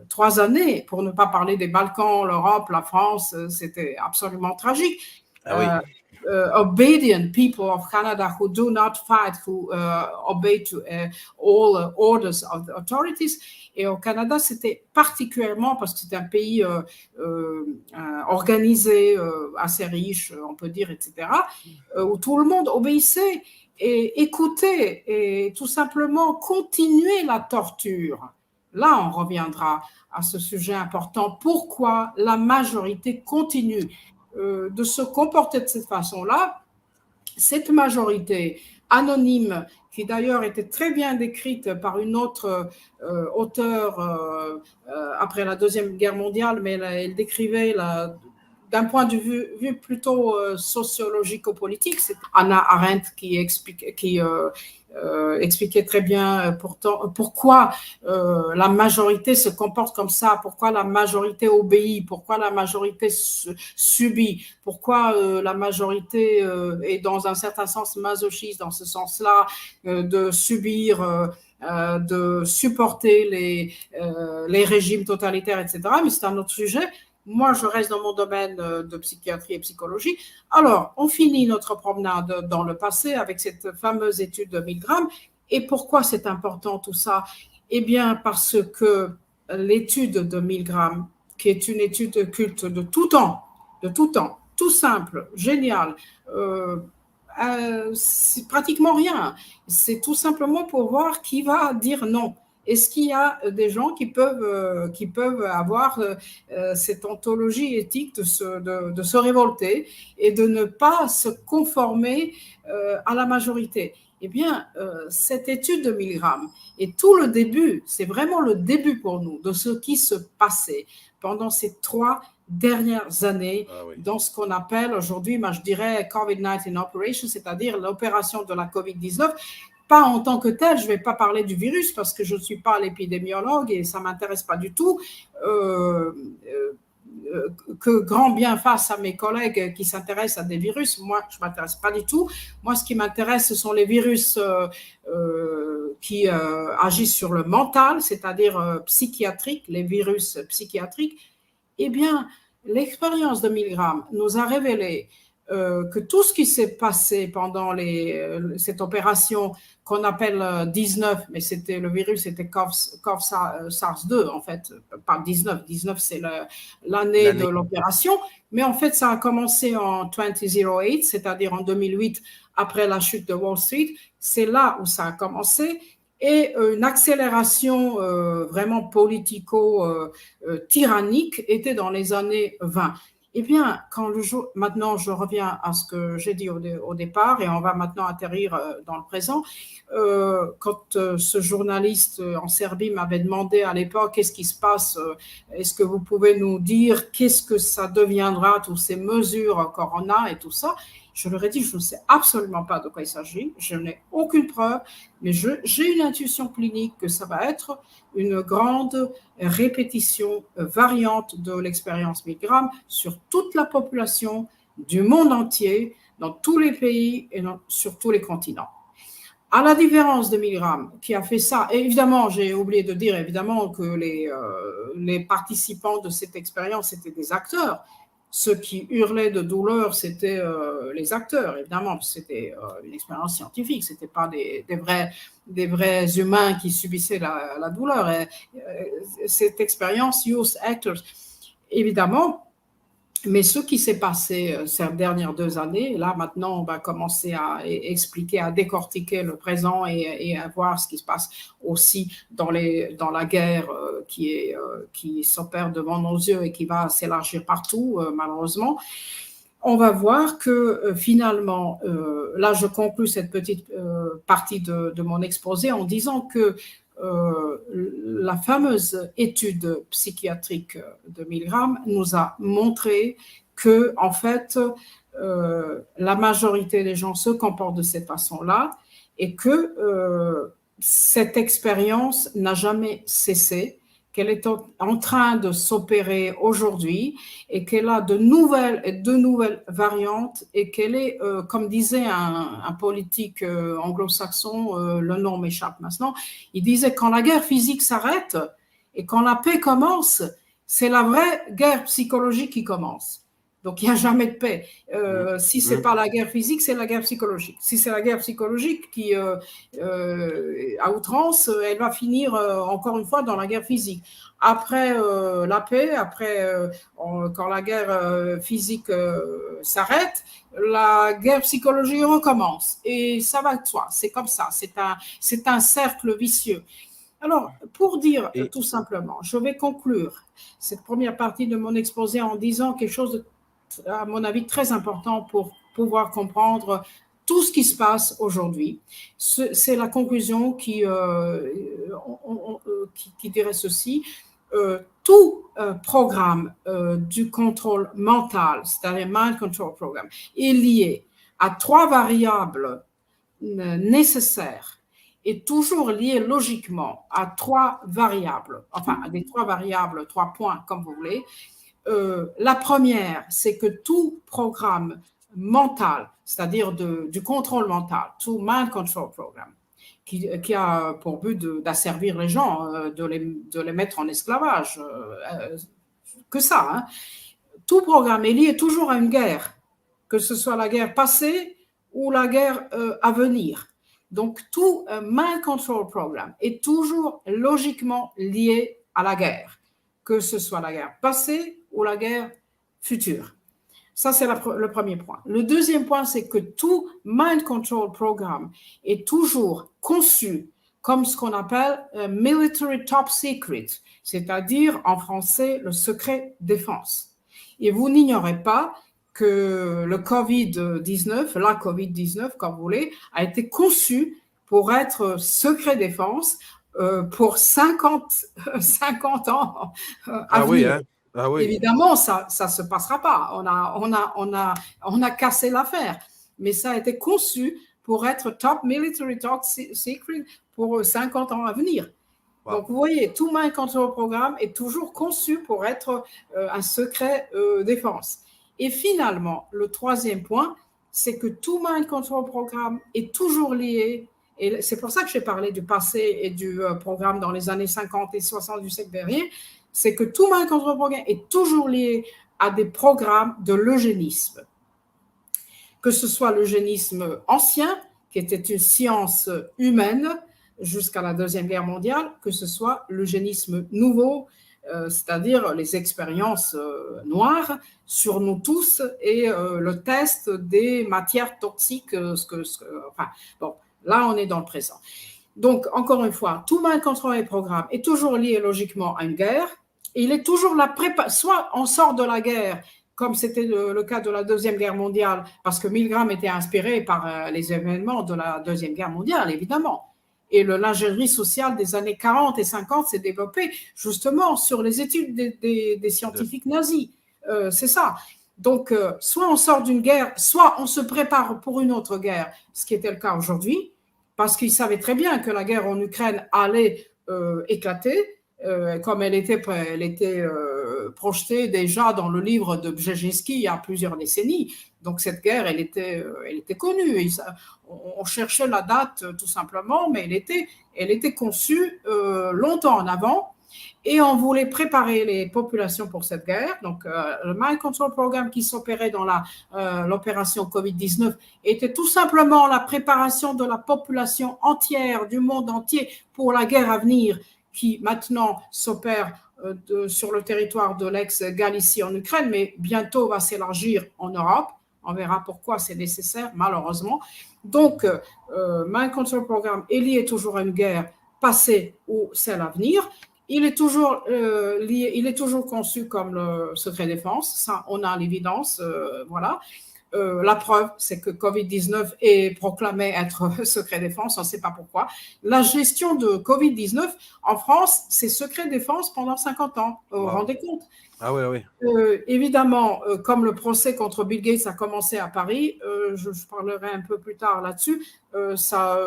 3 années, pour ne pas parler des Balkans, l'Europe, la France, c'était absolument tragique. Obedient people of Canada who do not fight, who obey to all orders of the authorities. Et au Canada, c'était particulièrement parce que c'est un pays organisé, assez riche, on peut dire, etc., où tout le monde obéissait et écoutait et tout simplement continuait la torture. Là, on reviendra à ce sujet important. Pourquoi la majorité continue de se comporter de cette façon-là? Cette majorité anonyme, qui d'ailleurs était très bien décrite par une autre auteure après la Deuxième Guerre mondiale, mais elle décrivait d'un point de vue plutôt sociologico-politique, c'est Hannah Arendt qui expliquait très bien pourquoi la majorité se comporte comme ça, pourquoi la majorité obéit, pourquoi la majorité subit, pourquoi la majorité est dans un certain sens masochiste, dans ce sens-là, de subir, de supporter les régimes totalitaires, etc. Mais c'est un autre sujet. Moi, je reste dans mon domaine de psychiatrie et psychologie. Alors, on finit notre promenade dans le passé avec cette fameuse étude de Milgram. Et pourquoi c'est important tout ça? Eh bien, parce que l'étude de Milgram, qui est une étude culte de tout temps, tout simple, géniale, c'est pratiquement rien. C'est tout simplement pour voir qui va dire non. Est-ce qu'il y a des gens qui peuvent avoir cette ontologie éthique de se révolter et de ne pas se conformer à la majorité? Eh bien, cette étude de Milgram est tout le début, c'est vraiment le début pour nous de ce qui se passait pendant ces 3 dernières années dans ce qu'on appelle aujourd'hui, je dirais, COVID-19 Operation, c'est-à-dire l'opération de la COVID-19. Pas en tant que telle, je ne vais pas parler du virus parce que je ne suis pas l'épidémiologue et ça ne m'intéresse pas du tout. Que grand bien fasse à mes collègues qui s'intéressent à des virus. Moi, je ne m'intéresse pas du tout. Moi, ce qui m'intéresse, ce sont les virus qui agissent sur le mental, c'est-à-dire psychiatriques, les virus psychiatriques. Eh bien, l'expérience de Milgram nous a révélé que tout ce qui s'est passé pendant cette opération qu'on appelle 19, mais c'était le virus, c'était SARS-2 en fait, pas 19. 19 c'est l'année de l'opération, mais en fait ça a commencé en 2008, c'est-à-dire en 2008 après la chute de Wall Street. C'est là où ça a commencé. Et une accélération vraiment politico-tyrannique était dans les années 20. Eh bien, maintenant je reviens à ce que j'ai dit au départ et on va maintenant atterrir dans le présent. Quand ce journaliste en Serbie m'avait demandé à l'époque qu'est-ce qui se passe, est-ce que vous pouvez nous dire qu'est-ce que ça deviendra, toutes ces mesures Corona et tout ça, je leur ai dit, je ne sais absolument pas de quoi il s'agit, je n'ai aucune preuve, mais j'ai une intuition clinique que ça va être une grande répétition variante de l'expérience Milgram sur toute la population du monde entier, dans tous les pays et sur tous les continents. À la différence de Milgram, qui a fait ça, et évidemment, j'ai oublié de dire évidemment que les participants de cette expérience étaient des acteurs. Ceux qui hurlaient de douleur, c'était les acteurs, évidemment, c'était une expérience scientifique, ce n'étaient pas des vrais humains qui subissaient la douleur. Et, cette expérience, use actors, évidemment. Mais ce qui s'est passé ces dernières 2 années, là maintenant on va commencer à expliquer, à décortiquer le présent et à voir ce qui se passe aussi dans la guerre qui s'opère devant nos yeux et qui va s'élargir partout malheureusement. On va voir que finalement, là je conclus cette petite partie de mon exposé en disant que la fameuse étude psychiatrique de Milgram nous a montré que, en fait, la majorité des gens se comportent de cette façon-là et que cette expérience n'a jamais cessé, qu'elle est en train de s'opérer aujourd'hui et qu'elle a de nouvelles variantes et qu'elle est, comme disait un politique anglo-saxon, le nom m'échappe maintenant, il disait quand la guerre physique s'arrête et quand la paix commence, c'est la vraie guerre psychologique qui commence. Donc, il n'y a jamais de paix. Si ce n'est pas la guerre physique, c'est la guerre psychologique. Si c'est la guerre psychologique qui, à outrance, elle va finir encore une fois dans la guerre physique. Après la paix, quand la guerre physique s'arrête, la guerre psychologique recommence. Et ça va de soi. C'est comme ça. C'est un cercle vicieux. Alors, pour dire tout simplement, je vais conclure cette première partie de mon exposé en disant quelque chose de, à mon avis, très important pour pouvoir comprendre tout ce qui se passe aujourd'hui. C'est la conclusion qui dirait ceci. Tout programme du contrôle mental, c'est-à-dire Mind Control Program, est lié à 3 variables nécessaires et toujours lié logiquement à 3 variables, enfin à des 3 variables, 3 points comme vous voulez. La première, c'est que tout programme mental, c'est-à-dire du contrôle mental, tout Mind Control Program, qui a pour but d'asservir les gens, de les mettre en esclavage, que ça. Hein. Tout programme est lié toujours à une guerre, que ce soit la guerre passée ou la guerre à venir. Donc, tout Mind Control Program est toujours logiquement lié à la guerre, que ce soit la guerre passée ou la guerre future. Ça, c'est le premier point. Le deuxième point, c'est que tout mind control programme est toujours conçu comme ce qu'on appelle military top secret, c'est-à-dire en français le secret défense. Et vous n'ignorez pas que le COVID-19, la COVID-19, comme vous voulez, a été conçu pour être secret défense pour 50 ans à venir. Oui, hein? Ah oui. Évidemment, ça ne se passera pas. On a cassé l'affaire. Mais ça a été conçu pour être top military top secret pour 50 ans à venir. Wow. Donc, vous voyez, tout mind control programme est toujours conçu pour être un secret défense. Et finalement, le troisième point, c'est que tout mind control programme est toujours lié, et c'est pour ça que j'ai parlé du passé et du programme dans les années 50 et 60 du siècle dernier, c'est que tout mind control programme est toujours lié à des programmes de l'eugénisme. Que ce soit l'eugénisme ancien, qui était une science humaine jusqu'à la Deuxième Guerre mondiale, que ce soit l'eugénisme nouveau, c'est-à-dire les expériences noires sur nous tous et le test des matières toxiques. Enfin, bon, là, on est dans le présent. Donc, encore une fois, tout mind control et programme est toujours lié logiquement à une guerre. Et il est toujours la préparation. Soit on sort de la guerre, comme c'était le cas de la Deuxième Guerre mondiale, parce que Milgram était inspiré par les événements de la Deuxième Guerre mondiale, évidemment. Et l'ingénierie sociale des années 40 et 50 s'est développée justement sur les études des scientifiques nazis. C'est ça. Donc, soit on sort d'une guerre, soit on se prépare pour une autre guerre, ce qui était le cas aujourd'hui, parce qu'ils savaient très bien que la guerre en Ukraine allait éclater, comme elle était projetée déjà dans le livre de Brzezinski il y a plusieurs décennies. Donc cette guerre, elle était connue. Et on cherchait la date tout simplement, mais elle était conçue longtemps en avant. Et on voulait préparer les populations pour cette guerre. Donc, le Mind Control Programme qui s'opérait dans l'opération COVID-19 était tout simplement la préparation de la population entière, du monde entier, pour la guerre à venir, qui maintenant s'opère sur le territoire de l'ex-Galicie en Ukraine, mais bientôt va s'élargir en Europe. On verra pourquoi c'est nécessaire, malheureusement. Donc, Mind Control Programme est lié toujours à une guerre passée ou celle à venir. Il est toujours conçu comme le secret défense. Ça, on a l'évidence, voilà. La preuve, c'est que Covid-19 est proclamé être secret défense, on ne sait pas pourquoi. La gestion de Covid-19 en France, c'est secret défense pendant 50 ans. Vous vous rendez compte? Ah oui, oui. Évidemment, comme le procès contre Bill Gates a commencé à Paris, je parlerai un peu plus tard là-dessus, ça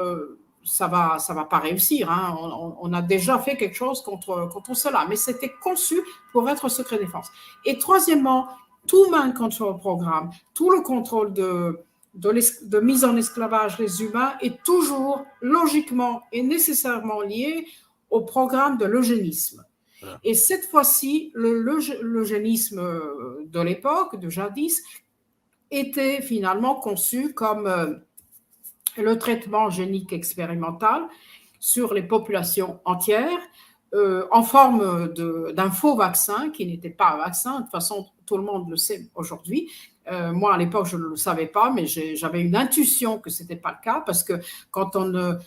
va pas réussir. Hein. On a déjà fait quelque chose contre cela, mais c'était conçu pour être secret défense. Et troisièmement, tout mind control programme, tout le contrôle de mise en esclavage des humains est toujours logiquement et nécessairement lié au programme de l'eugénisme. Voilà. Et cette fois-ci, l'eugénisme de l'époque, de jadis, était finalement conçu comme le traitement génique expérimental sur les populations entières en forme d'un faux vaccin qui n'était pas un vaccin. De toute façon, tout le monde le sait aujourd'hui. Moi, à l'époque, je ne le savais pas, mais j'avais une intuition que ce n'était pas le cas parce que quand on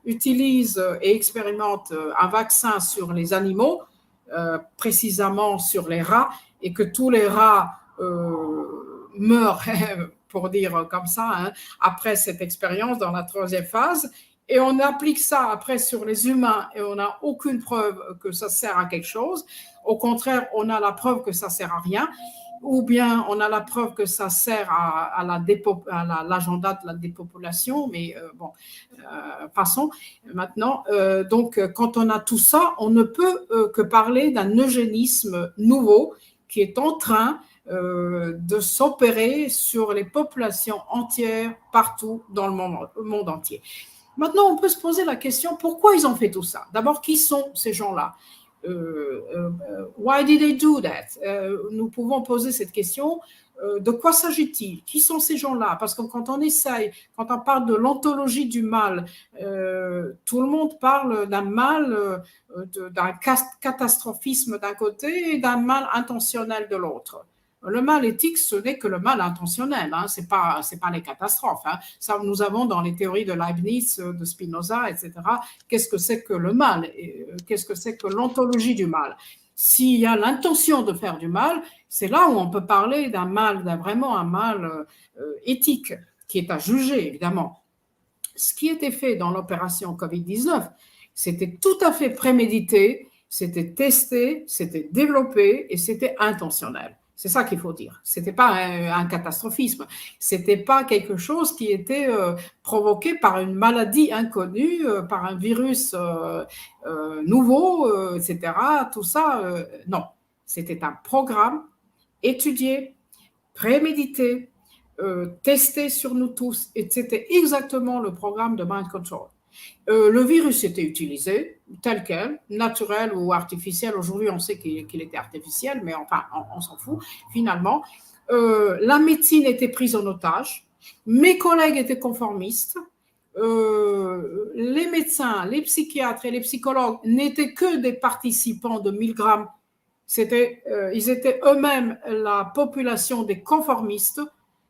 utilise et expérimente un vaccin sur les animaux, précisément sur les rats, et que tous les rats meurent, pour dire comme ça, hein, après cette expérience dans la troisième phase, et on applique ça après sur les humains et on n'a aucune preuve que ça sert à quelque chose. Au contraire, on a la preuve que ça sert à rien, ou bien on a la preuve que ça sert à l'agenda de la dépopulation, mais passons maintenant. Donc, quand on a tout ça, on ne peut que parler d'un eugénisme nouveau qui est en train de s'opérer sur les populations entières partout dans le monde entier. Maintenant, on peut se poser la question, pourquoi ils ont fait tout ça? D'abord, qui sont ces gens-là? Why did they do that? Nous pouvons poser cette question De quoi s'agit-il? Qui sont ces gens-là? Parce que quand on parle de l'ontologie du mal, tout le monde parle d'un mal, d'un catastrophisme d'un côté et d'un mal intentionnel de l'autre. Le mal éthique, ce n'est que le mal intentionnel, hein, c'est pas les catastrophes. Hein. Ça, nous avons dans les théories de Leibniz, de Spinoza, etc. Qu'est-ce que c'est que le mal? Qu'est-ce que c'est que l'ontologie du mal? S'il y a l'intention de faire du mal, c'est là où on peut parler d'un mal, vraiment un mal éthique, qui est à juger, évidemment. Ce qui était fait dans l'opération Covid-19, c'était tout à fait prémédité, c'était testé, c'était développé et c'était intentionnel. C'est ça qu'il faut dire. Ce n'était pas un catastrophisme. Ce n'était pas quelque chose qui était provoqué par une maladie inconnue, par un virus nouveau, etc. Tout ça, non. C'était un programme étudié, prémédité, testé sur nous tous. Et c'était exactement le programme de Mind Control. Le virus était utilisé tel quel, naturel ou artificiel. Aujourd'hui, on sait qu'il était artificiel, mais enfin, on s'en fout finalement. La médecine était prise en otage. Mes collègues étaient conformistes. Les médecins, les psychiatres et les psychologues n'étaient que des participants de 1000 grammes. Ils étaient eux-mêmes la population des conformistes.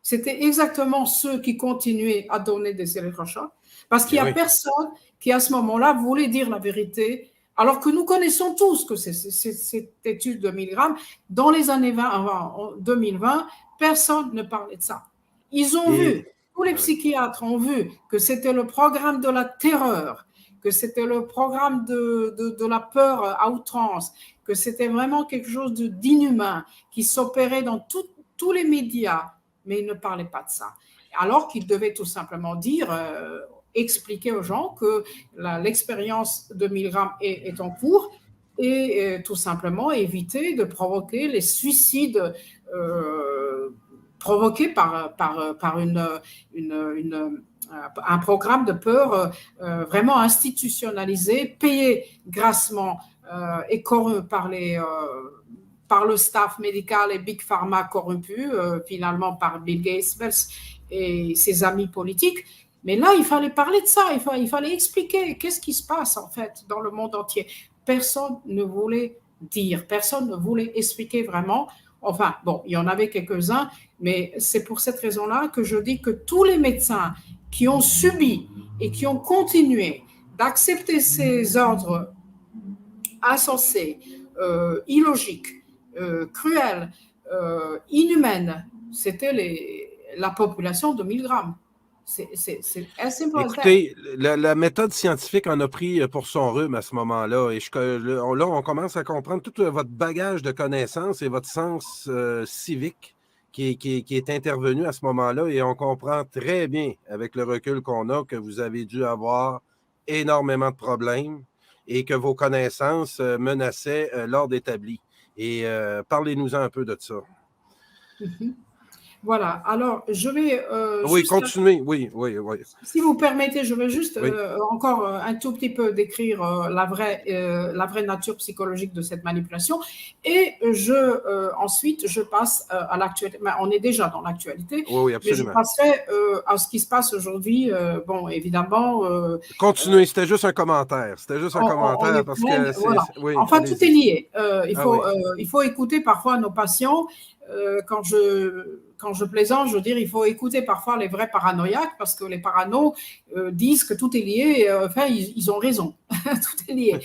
C'était exactement ceux qui continuaient à donner des électrochocs. Parce qu'il n'y a personne qui, à ce moment-là, voulait dire la vérité, alors que nous connaissons tous que cette étude de 1000 grammes, dans les années 2020, personne ne parlait de ça. Ils ont vu, tous les psychiatres ont vu que c'était le programme de la terreur, que c'était le programme de la peur à outrance, que c'était vraiment quelque chose d'inhumain qui s'opérait dans tous les médias, mais ils ne parlaient pas de ça. Alors qu'ils devaient tout simplement dire, expliquer aux gens que l'expérience de 1000 grammes est en cours et tout simplement éviter de provoquer les suicides provoqués par un programme de peur vraiment institutionnalisé, payé grassement et par le staff médical et Big Pharma corrompu, finalement par Bill Gates et ses amis politiques. Mais là, il fallait parler de ça, il fallait expliquer qu'est-ce qui se passe en fait dans le monde entier. Personne ne voulait dire, personne ne voulait expliquer vraiment. Enfin, bon, il y en avait quelques-uns, mais c'est pour cette raison-là que je dis que tous les médecins qui ont subi et qui ont continué d'accepter ces ordres insensés, illogiques, cruels, inhumaines, c'était la population de 1000 grammes. C'est assez important. Écoutez, la méthode scientifique en a pris pour son rhume à ce moment-là. Et là, on commence à comprendre tout votre bagage de connaissances et votre sens civique qui est intervenu à ce moment-là. Et on comprend très bien, avec le recul qu'on a, que vous avez dû avoir énormément de problèmes et que vos connaissances menaçaient l'ordre établi. Et parlez-nous un peu de ça. Mm-hmm. Voilà, alors je vais... oui, continuez, oui. Si vous permettez, je vais juste encore un tout petit peu décrire la vraie nature psychologique de cette manipulation et ensuite je passe à l'actualité. On est déjà dans l'actualité, oui, absolument. Mais je passerai à ce qui se passe aujourd'hui. Bon, évidemment... Continuez, c'était juste un commentaire. C'était juste un commentaire parce que... Voilà. Oui, enfin, tout est lié. Il faut écouter parfois nos patients. Quand je plaisante, je veux dire, il faut écouter parfois les vrais paranoïaques parce que les paranos disent que tout est lié. Enfin, ils ont raison. Tout est lié.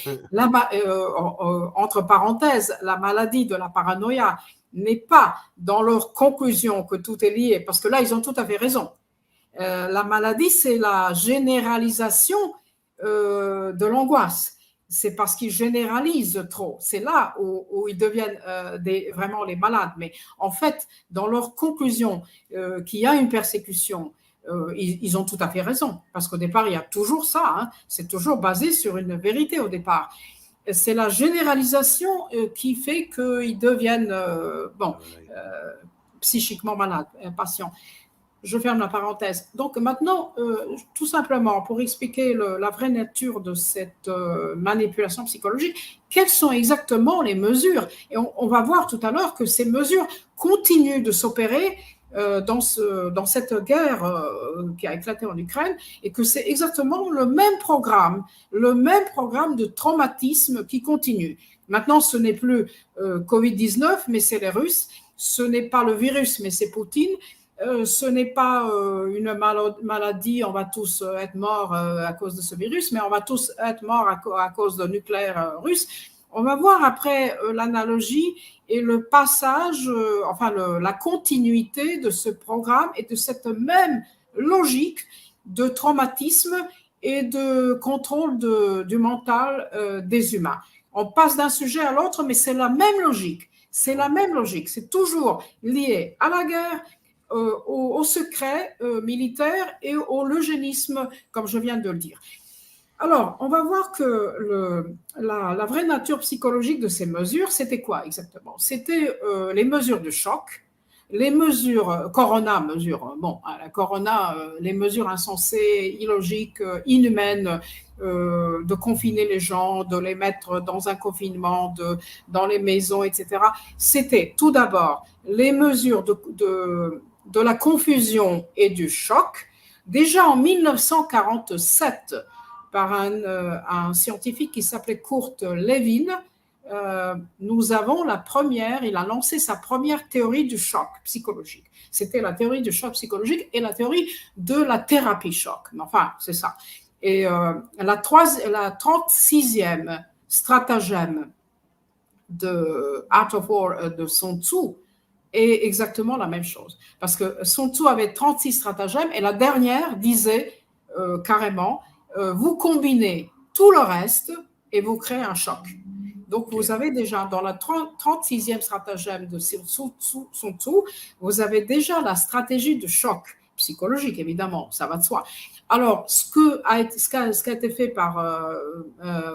Entre parenthèses, la maladie de la paranoïa n'est pas dans leur conclusion que tout est lié parce que là, ils ont tout à fait raison. La maladie, c'est la généralisation de l'angoisse. C'est parce qu'ils généralisent trop. C'est là où ils deviennent vraiment les malades. Mais en fait, dans leur conclusion qu'il y a une persécution, ils ont tout à fait raison. Parce qu'au départ, il y a toujours ça. Hein, c'est toujours basé sur une vérité au départ. C'est la généralisation qui fait qu'ils deviennent psychiquement malades, patients. Je ferme la parenthèse. Donc maintenant, tout simplement, pour expliquer la vraie nature de cette manipulation psychologique, quelles sont exactement les mesures? Et on va voir tout à l'heure que ces mesures continuent de s'opérer dans cette guerre qui a éclaté en Ukraine, et que c'est exactement le même programme de traumatisme qui continue. Maintenant, ce n'est plus Covid-19, mais c'est les Russes. Ce n'est pas le virus, mais c'est Poutine. Ce n'est pas une maladie, on va tous être morts à cause de ce virus, mais on va tous être morts à cause de nucléaire russe. On va voir après l'analogie et le passage, la continuité de ce programme et de cette même logique de traumatisme et de contrôle du mental des humains. On passe d'un sujet à l'autre, mais c'est la même logique. C'est la même logique. C'est toujours lié à la guerre, au secret militaire et au eugénisme, comme je viens de le dire. Alors, on va voir que la vraie nature psychologique de ces mesures, c'était quoi exactement? C'était les mesures de choc, les mesures, Corona, la Corona, les mesures insensées, illogiques, inhumaines, de confiner les gens, de les mettre dans un confinement, dans les maisons, etc. C'était tout d'abord les mesures de la confusion et du choc. Déjà en 1947, par un scientifique qui s'appelait Kurt Lewin, nous avons il a lancé sa première théorie du choc psychologique. C'était la théorie du choc psychologique et la théorie de la thérapie choc. Enfin, c'est ça. Et la 36e stratagème de Art of War de Sun Tzu est exactement la même chose. Parce que Sun Tzu avait 36 stratagèmes et la dernière disait carrément, vous combinez tout le reste et vous créez un choc. Donc, vous avez déjà, dans la 36e stratagème de Sun Tzu, vous avez déjà la stratégie de choc psychologique, évidemment, ça va de soi. Alors, ce qui a été fait par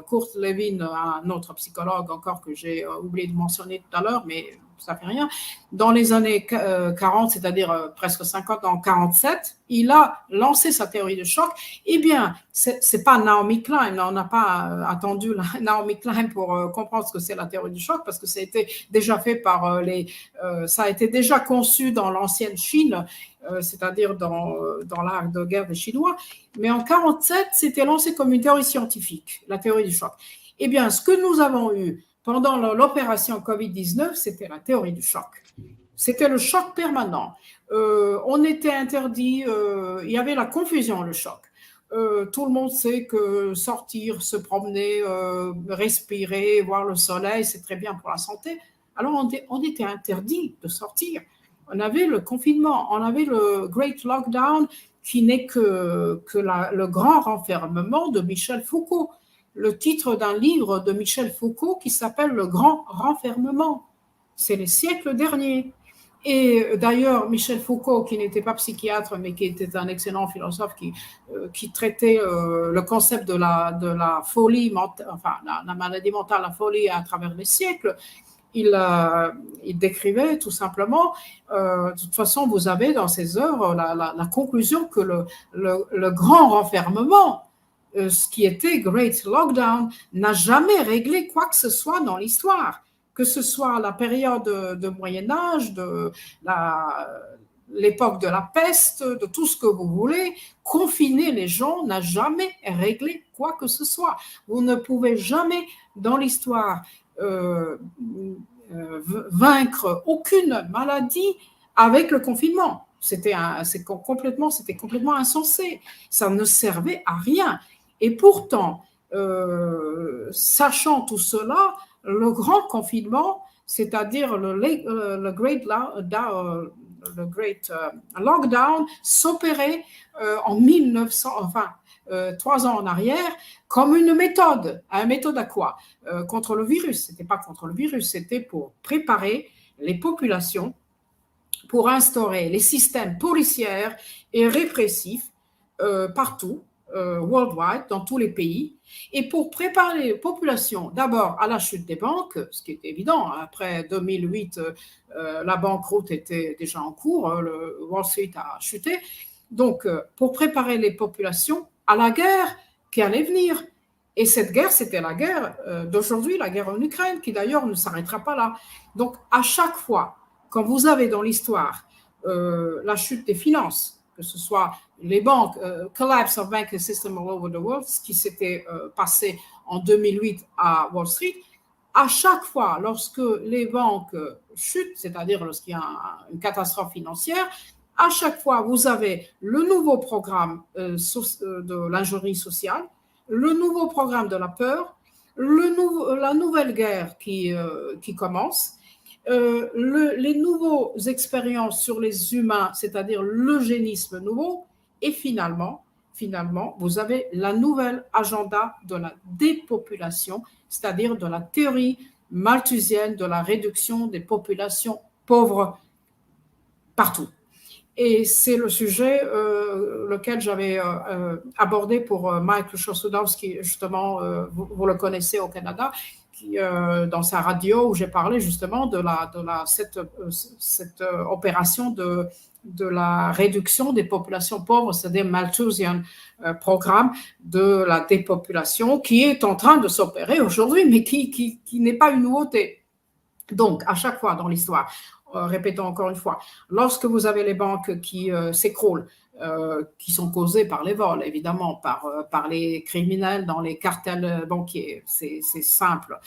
Kurt Lewin, un autre psychologue encore que j'ai oublié de mentionner tout à l'heure, mais ça fait rien, dans les années 40, c'est-à-dire presque 50, en 47, il a lancé sa théorie de choc. Eh bien, c'est pas Naomi Klein, on n'a pas attendu Naomi Klein pour comprendre ce que c'est la théorie du choc, parce que ça a été déjà fait par ça a été déjà conçu dans l'ancienne Chine, c'est-à-dire dans l'art de guerre des Chinois. Mais en 47, c'était lancé comme une théorie scientifique, la théorie du choc. Eh bien, ce que nous avons eu pendant l'opération Covid-19, c'était la théorie du choc. C'était le choc permanent. On était interdit, il y avait la confusion, le choc. Tout le monde sait que sortir, se promener, respirer, voir le soleil, c'est très bien pour la santé. Alors, on était interdit de sortir. On avait le confinement, on avait le Great Lockdown, qui n'est que le grand renfermement de Michel Foucault. Le titre d'un livre de Michel Foucault qui s'appelle Le Grand Renfermement. C'est les siècles derniers. Et d'ailleurs, Michel Foucault, qui n'était pas psychiatre, mais qui était un excellent philosophe qui traitait le concept de la folie mentale, enfin la maladie mentale, la folie à travers les siècles, il décrivait tout simplement, de toute façon, vous avez dans ses œuvres la conclusion que le grand renfermement, ce qui était Great Lockdown, n'a jamais réglé quoi que ce soit dans l'histoire, que ce soit la période de Moyen-Âge, de l'époque de la peste, de tout ce que vous voulez. Confiner les gens n'a jamais réglé quoi que ce soit. Vous ne pouvez jamais, dans l'histoire, vaincre aucune maladie avec le confinement. C'était complètement insensé. Ça ne servait à rien. Et pourtant, sachant tout cela, le grand confinement, c'est-à-dire le Great Lockdown, s'opérait en 1900, 3 ans en arrière, comme une méthode. Une méthode à quoi? Contre le virus. C'était pas contre le virus, c'était pour préparer les populations, pour instaurer les systèmes policiers et répressifs partout, worldwide, dans tous les pays, et pour préparer les populations d'abord à la chute des banques, ce qui est évident, après 2008, la banqueroute était déjà en cours, le Wall Street a chuté, donc pour préparer les populations à la guerre qui allait venir. Et cette guerre, c'était la guerre d'aujourd'hui, la guerre en Ukraine, qui d'ailleurs ne s'arrêtera pas là. Donc à chaque fois, quand vous avez dans l'histoire la chute des finances, que ce soit les banques, collapse of banking system all over the world, ce qui s'était passé en 2008 à Wall Street, à chaque fois, lorsque les banques chutent, c'est-à-dire lorsqu'il y a une catastrophe financière, à chaque fois, vous avez le nouveau programme de l'ingénierie sociale, le nouveau programme de la peur, la nouvelle guerre qui commence, les nouvelles expériences sur les humains, c'est-à-dire l'eugénisme nouveau, et finalement, vous avez la nouvelle agenda de la dépopulation, c'est-à-dire de la théorie malthusienne de la réduction des populations pauvres partout. Et c'est le sujet lequel j'avais abordé pour Mike Chossudowski, justement, vous le connaissez au Canada, dans sa radio où j'ai parlé justement de cette opération de la réduction des populations pauvres, c'est-à-dire Malthusian programme de la dépopulation qui est en train de s'opérer aujourd'hui, mais qui n'est pas une nouveauté. Donc, à chaque fois dans l'histoire, répétons encore une fois, lorsque vous avez les banques qui s'écroulent, qui sont causées par les vols, évidemment, par les criminels dans les cartels banquiers, c'est simple.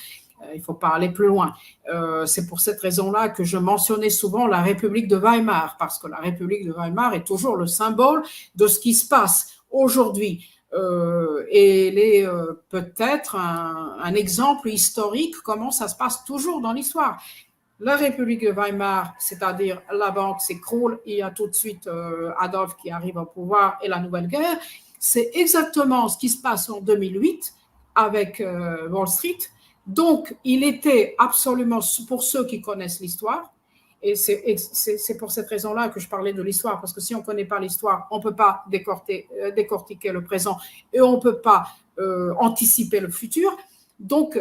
Il ne faut pas aller plus loin. C'est pour cette raison-là que je mentionnais souvent la République de Weimar, parce que la République de Weimar est toujours le symbole de ce qui se passe aujourd'hui. Et elle est peut-être un exemple historique comment ça se passe toujours dans l'histoire. La République de Weimar, c'est-à-dire la banque s'écroule, il y a tout de suite Adolphe qui arrive au pouvoir et la nouvelle guerre. C'est exactement ce qui se passe en 2008 avec Wall Street. Donc, il était absolument, pour ceux qui connaissent l'histoire, et c'est pour cette raison-là que je parlais de l'histoire, parce que si on ne connaît pas l'histoire, on ne peut pas décortiquer le présent et on ne peut pas anticiper le futur. Donc,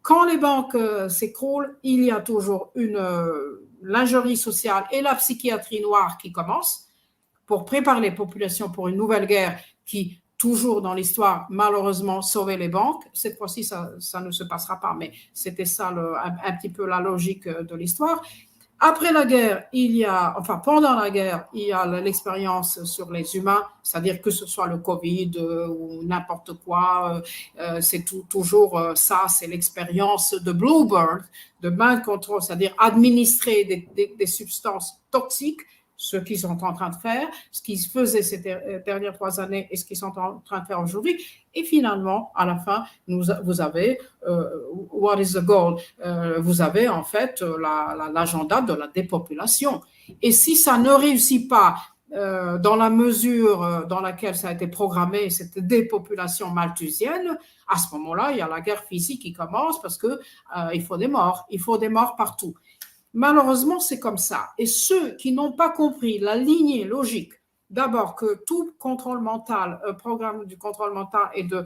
quand les banques s'écroulent, il y a toujours l'ingénierie sociale et la psychiatrie noire qui commencent pour préparer les populations pour une nouvelle guerre qui, toujours dans l'histoire, malheureusement, sauvait les banques. Cette fois-ci, ça ne se passera pas, mais c'était ça un petit peu la logique de l'histoire. Après la guerre, pendant la guerre, il y a l'expérience sur les humains, c'est-à-dire que ce soit le Covid ou n'importe quoi, c'est toujours ça, c'est l'expérience de Bluebird, de mind control, c'est-à-dire administrer des substances toxiques, ce qu'ils sont en train de faire, ce qu'ils faisaient ces dernières 3 années et ce qu'ils sont en train de faire aujourd'hui. Et finalement, à la fin, vous avez what is the goal? Vous avez en fait l'agenda de la dépopulation. Et si ça ne réussit pas dans la mesure dans laquelle ça a été programmé, cette dépopulation malthusienne, à ce moment-là, il y a la guerre physique qui commence parce qu'il faut des morts. Il faut des morts partout. Malheureusement, c'est comme ça. Et ceux qui n'ont pas compris la lignée logique, d'abord que tout contrôle mental, programme du contrôle mental et de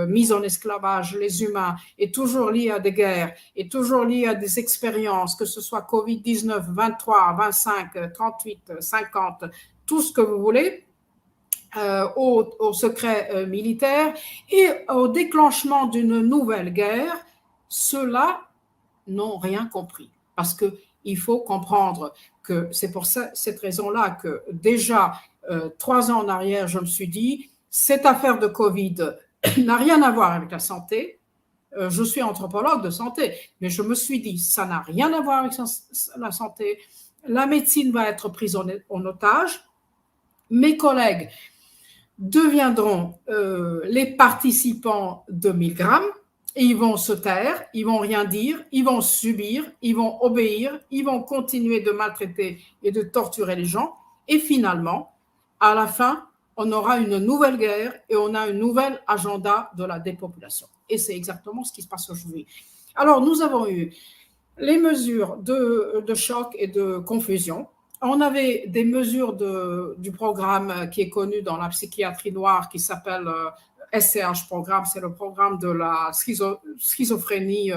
mise en esclavage, les humains, est toujours lié à des guerres, est toujours lié à des expériences, que ce soit Covid-19, 23, 25, 38, 50, tout ce que vous voulez, au secret militaire et au déclenchement d'une nouvelle guerre, ceux-là n'ont rien compris. Parce qu'il faut comprendre que c'est pour cette raison-là que déjà 3 ans en arrière, je me suis dit, cette affaire de Covid n'a rien à voir avec la santé. Je suis anthropologue de santé, mais je me suis dit, ça n'a rien à voir avec la santé. La médecine va être prise en otage. Mes collègues deviendront les participants de 1000 grammes. Et ils vont se taire, ils vont rien dire, ils vont subir, ils vont obéir, ils vont continuer de maltraiter et de torturer les gens. Et finalement, à la fin, on aura une nouvelle guerre et on a un nouvel agenda de la dépopulation. Et c'est exactement ce qui se passe aujourd'hui. Alors, nous avons eu les mesures de choc et de confusion On avait des mesures du programme qui est connu dans la psychiatrie noire qui s'appelle SCH programme, c'est le programme de la schizophrénie,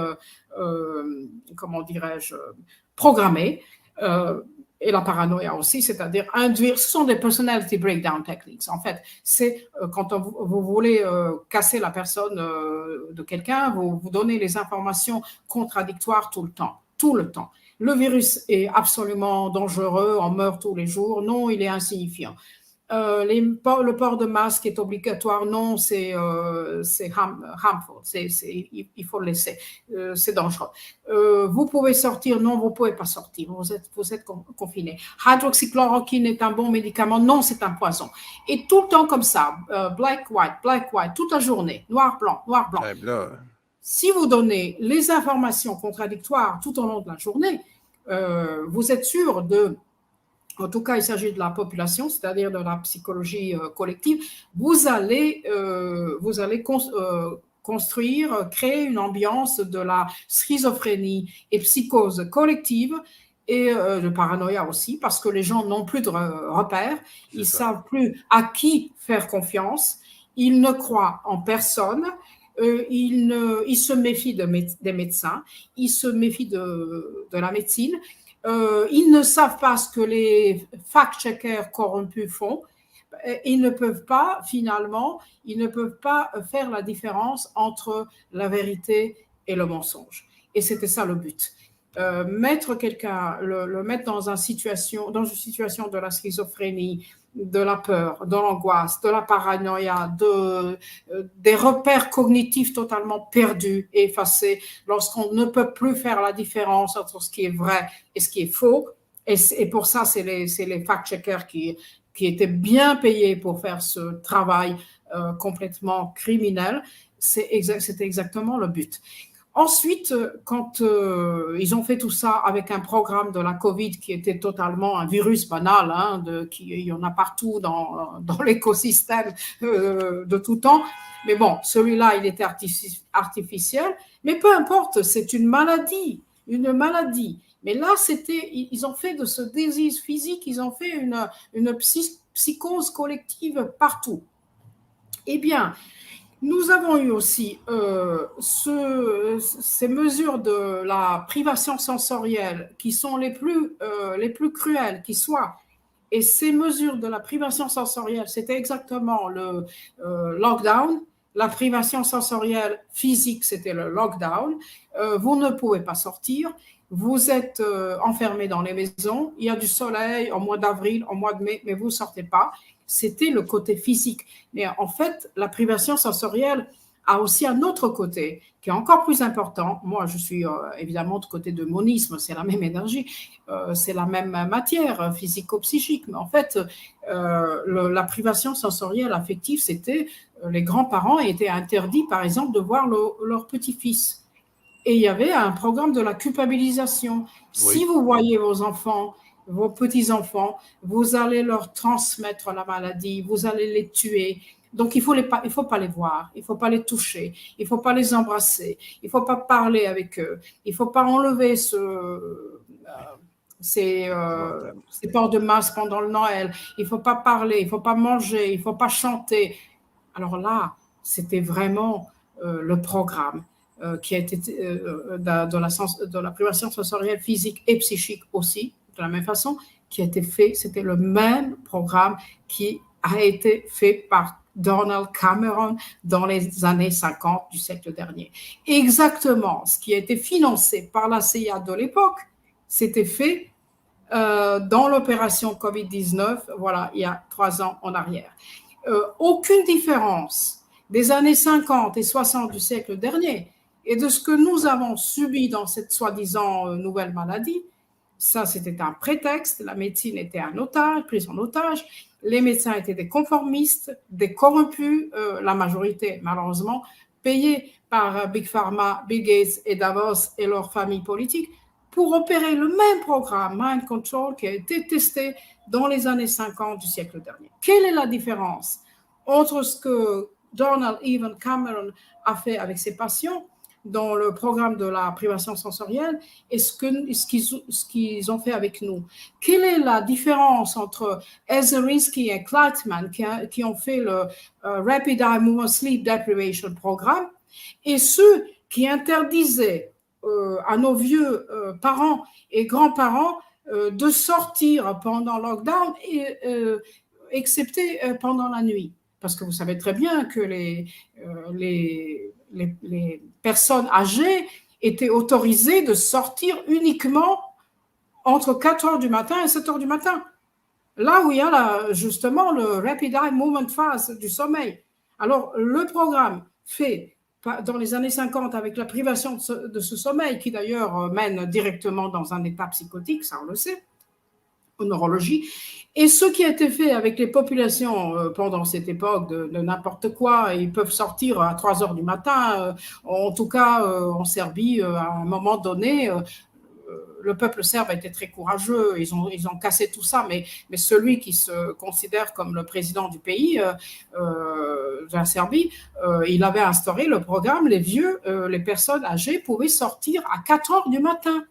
comment dirais-je, programmée, et la paranoïa aussi, c'est-à-dire induire, ce sont des personality breakdown techniques. En fait, c'est quand vous voulez casser la personne de quelqu'un, vous donnez les informations contradictoires tout le temps. Le virus est absolument dangereux, on meurt tous les jours. Non, il est insignifiant. Le port de masque est obligatoire. Non, c'est harmful. Il faut le laisser. C'est dangereux. Vous pouvez sortir. Non, vous ne pouvez pas sortir. Vous êtes confiné. Hydroxychloroquine est un bon médicament. Non, c'est un poison. Et tout le temps comme ça. Black, white, toute la journée. Noir, blanc, noir, blanc. Si vous donnez les informations contradictoires tout au long de la journée, vous êtes sûr de... En tout cas, il s'agit de la population, c'est-à-dire de la psychologie collective. Vous allez construire, créer une ambiance de la schizophrénie et psychose collective et de paranoïa aussi, parce que les gens n'ont plus de repères, ils ne savent plus à qui faire confiance, ils ne croient en personne, ils se méfient des médecins, ils se méfient de la médecine. Ils ne savent pas ce que les fact-checkers corrompus font. Ils ne peuvent pas, finalement, faire la différence entre la vérité et le mensonge. Et c'était ça le but. Mettre quelqu'un, le mettre dans une situation de la schizophrénie, de la peur, de l'angoisse, de la paranoïa, des repères cognitifs totalement perdus et effacés, lorsqu'on ne peut plus faire la différence entre ce qui est vrai et ce qui est faux. Et pour ça, c'est les fact-checkers qui étaient bien payés pour faire ce travail complètement criminel. C'était exactement le but. Ensuite, quand ils ont fait tout ça avec un programme de la COVID qui était totalement un virus banal, il y en a partout dans l'écosystème de tout temps, mais bon, celui-là, il était artificiel, mais peu importe, c'est une maladie. Mais là, ils ont fait de ce disease physique, ils ont fait une psychose collective partout. Eh bien, nous avons eu aussi ces mesures de la privation sensorielle qui sont les plus cruelles qui soient. Et ces mesures de la privation sensorielle, c'était exactement le lockdown. La privation sensorielle physique, c'était le lockdown. Vous ne pouvez pas sortir. Vous êtes enfermés dans les maisons. Il y a du soleil au mois d'avril, au mois de mai, mais vous ne sortez pas. C'était le côté physique. Mais en fait, la privation sensorielle a aussi un autre côté qui est encore plus important. Moi, je suis évidemment du côté de monisme, c'est la même énergie, c'est la même matière physico-psychique. Mais en fait, la privation sensorielle affective, c'était les grands-parents étaient interdits, par exemple, de voir leur petit-fils. Et il y avait un programme de la culpabilisation. Oui. Si vous voyez vos enfants, vos petits-enfants, vous allez leur transmettre la maladie, vous allez les tuer. Donc, il ne faut pas les voir, il ne faut pas les toucher, il ne faut pas les embrasser, il ne faut pas parler avec eux, il ne faut pas enlever ces ports de masque pendant le Noël, il ne faut pas parler, il ne faut pas manger, il ne faut pas chanter. Alors là, c'était vraiment le programme qui a été de la privation sensorielle physique et psychique aussi, de la même façon, qui a été fait. C'était le même programme qui a été fait par Donald Cameron dans les années 50 du siècle dernier. Exactement ce qui a été financé par la CIA de l'époque, c'était fait dans l'opération COVID-19, voilà, il y a 3 ans en arrière. Aucune différence des années 50 et 60 du siècle dernier et de ce que nous avons subi dans cette soi-disant nouvelle maladie. Ça, c'était un prétexte. La médecine était un otage, prise en otage. Les médecins étaient des conformistes, des corrompus, la majorité, malheureusement, payés par Big Pharma, Bill Gates et Davos et leurs familles politiques pour opérer le même programme, Mind Control, qui a été testé dans les années 50 du siècle dernier. Quelle est la différence entre ce que Donald Cameron a fait avec ses patients dans le programme de la privation sensorielle et ce qu'ils ont fait avec nous. Quelle est la différence entre Ezerinsky et Kleitman qui ont fait le Rapid Eye Movement Sleep Deprivation Programme et ceux qui interdisaient à nos vieux parents et grands-parents de sortir pendant le lockdown, excepté pendant la nuit. Parce que vous savez très bien que les personnes âgées étaient autorisées de sortir uniquement entre 4 heures du matin et 7 heures du matin. Là où il y a justement le Rapid Eye Movement Phase du sommeil. Alors, le programme fait dans les années 50 avec la privation de ce sommeil, qui d'ailleurs mène directement dans un état psychotique, ça on le sait, en neurologie, et ce qui a été fait avec les populations pendant cette époque de n'importe quoi, ils peuvent sortir à 3 heures du matin, en tout cas en Serbie, à un moment donné, le peuple serbe a été très courageux, ils ont cassé tout ça, mais celui qui se considère comme le président du pays, de la Serbie, il avait instauré le programme, les vieux, les personnes âgées pouvaient sortir à 4 heures du matin.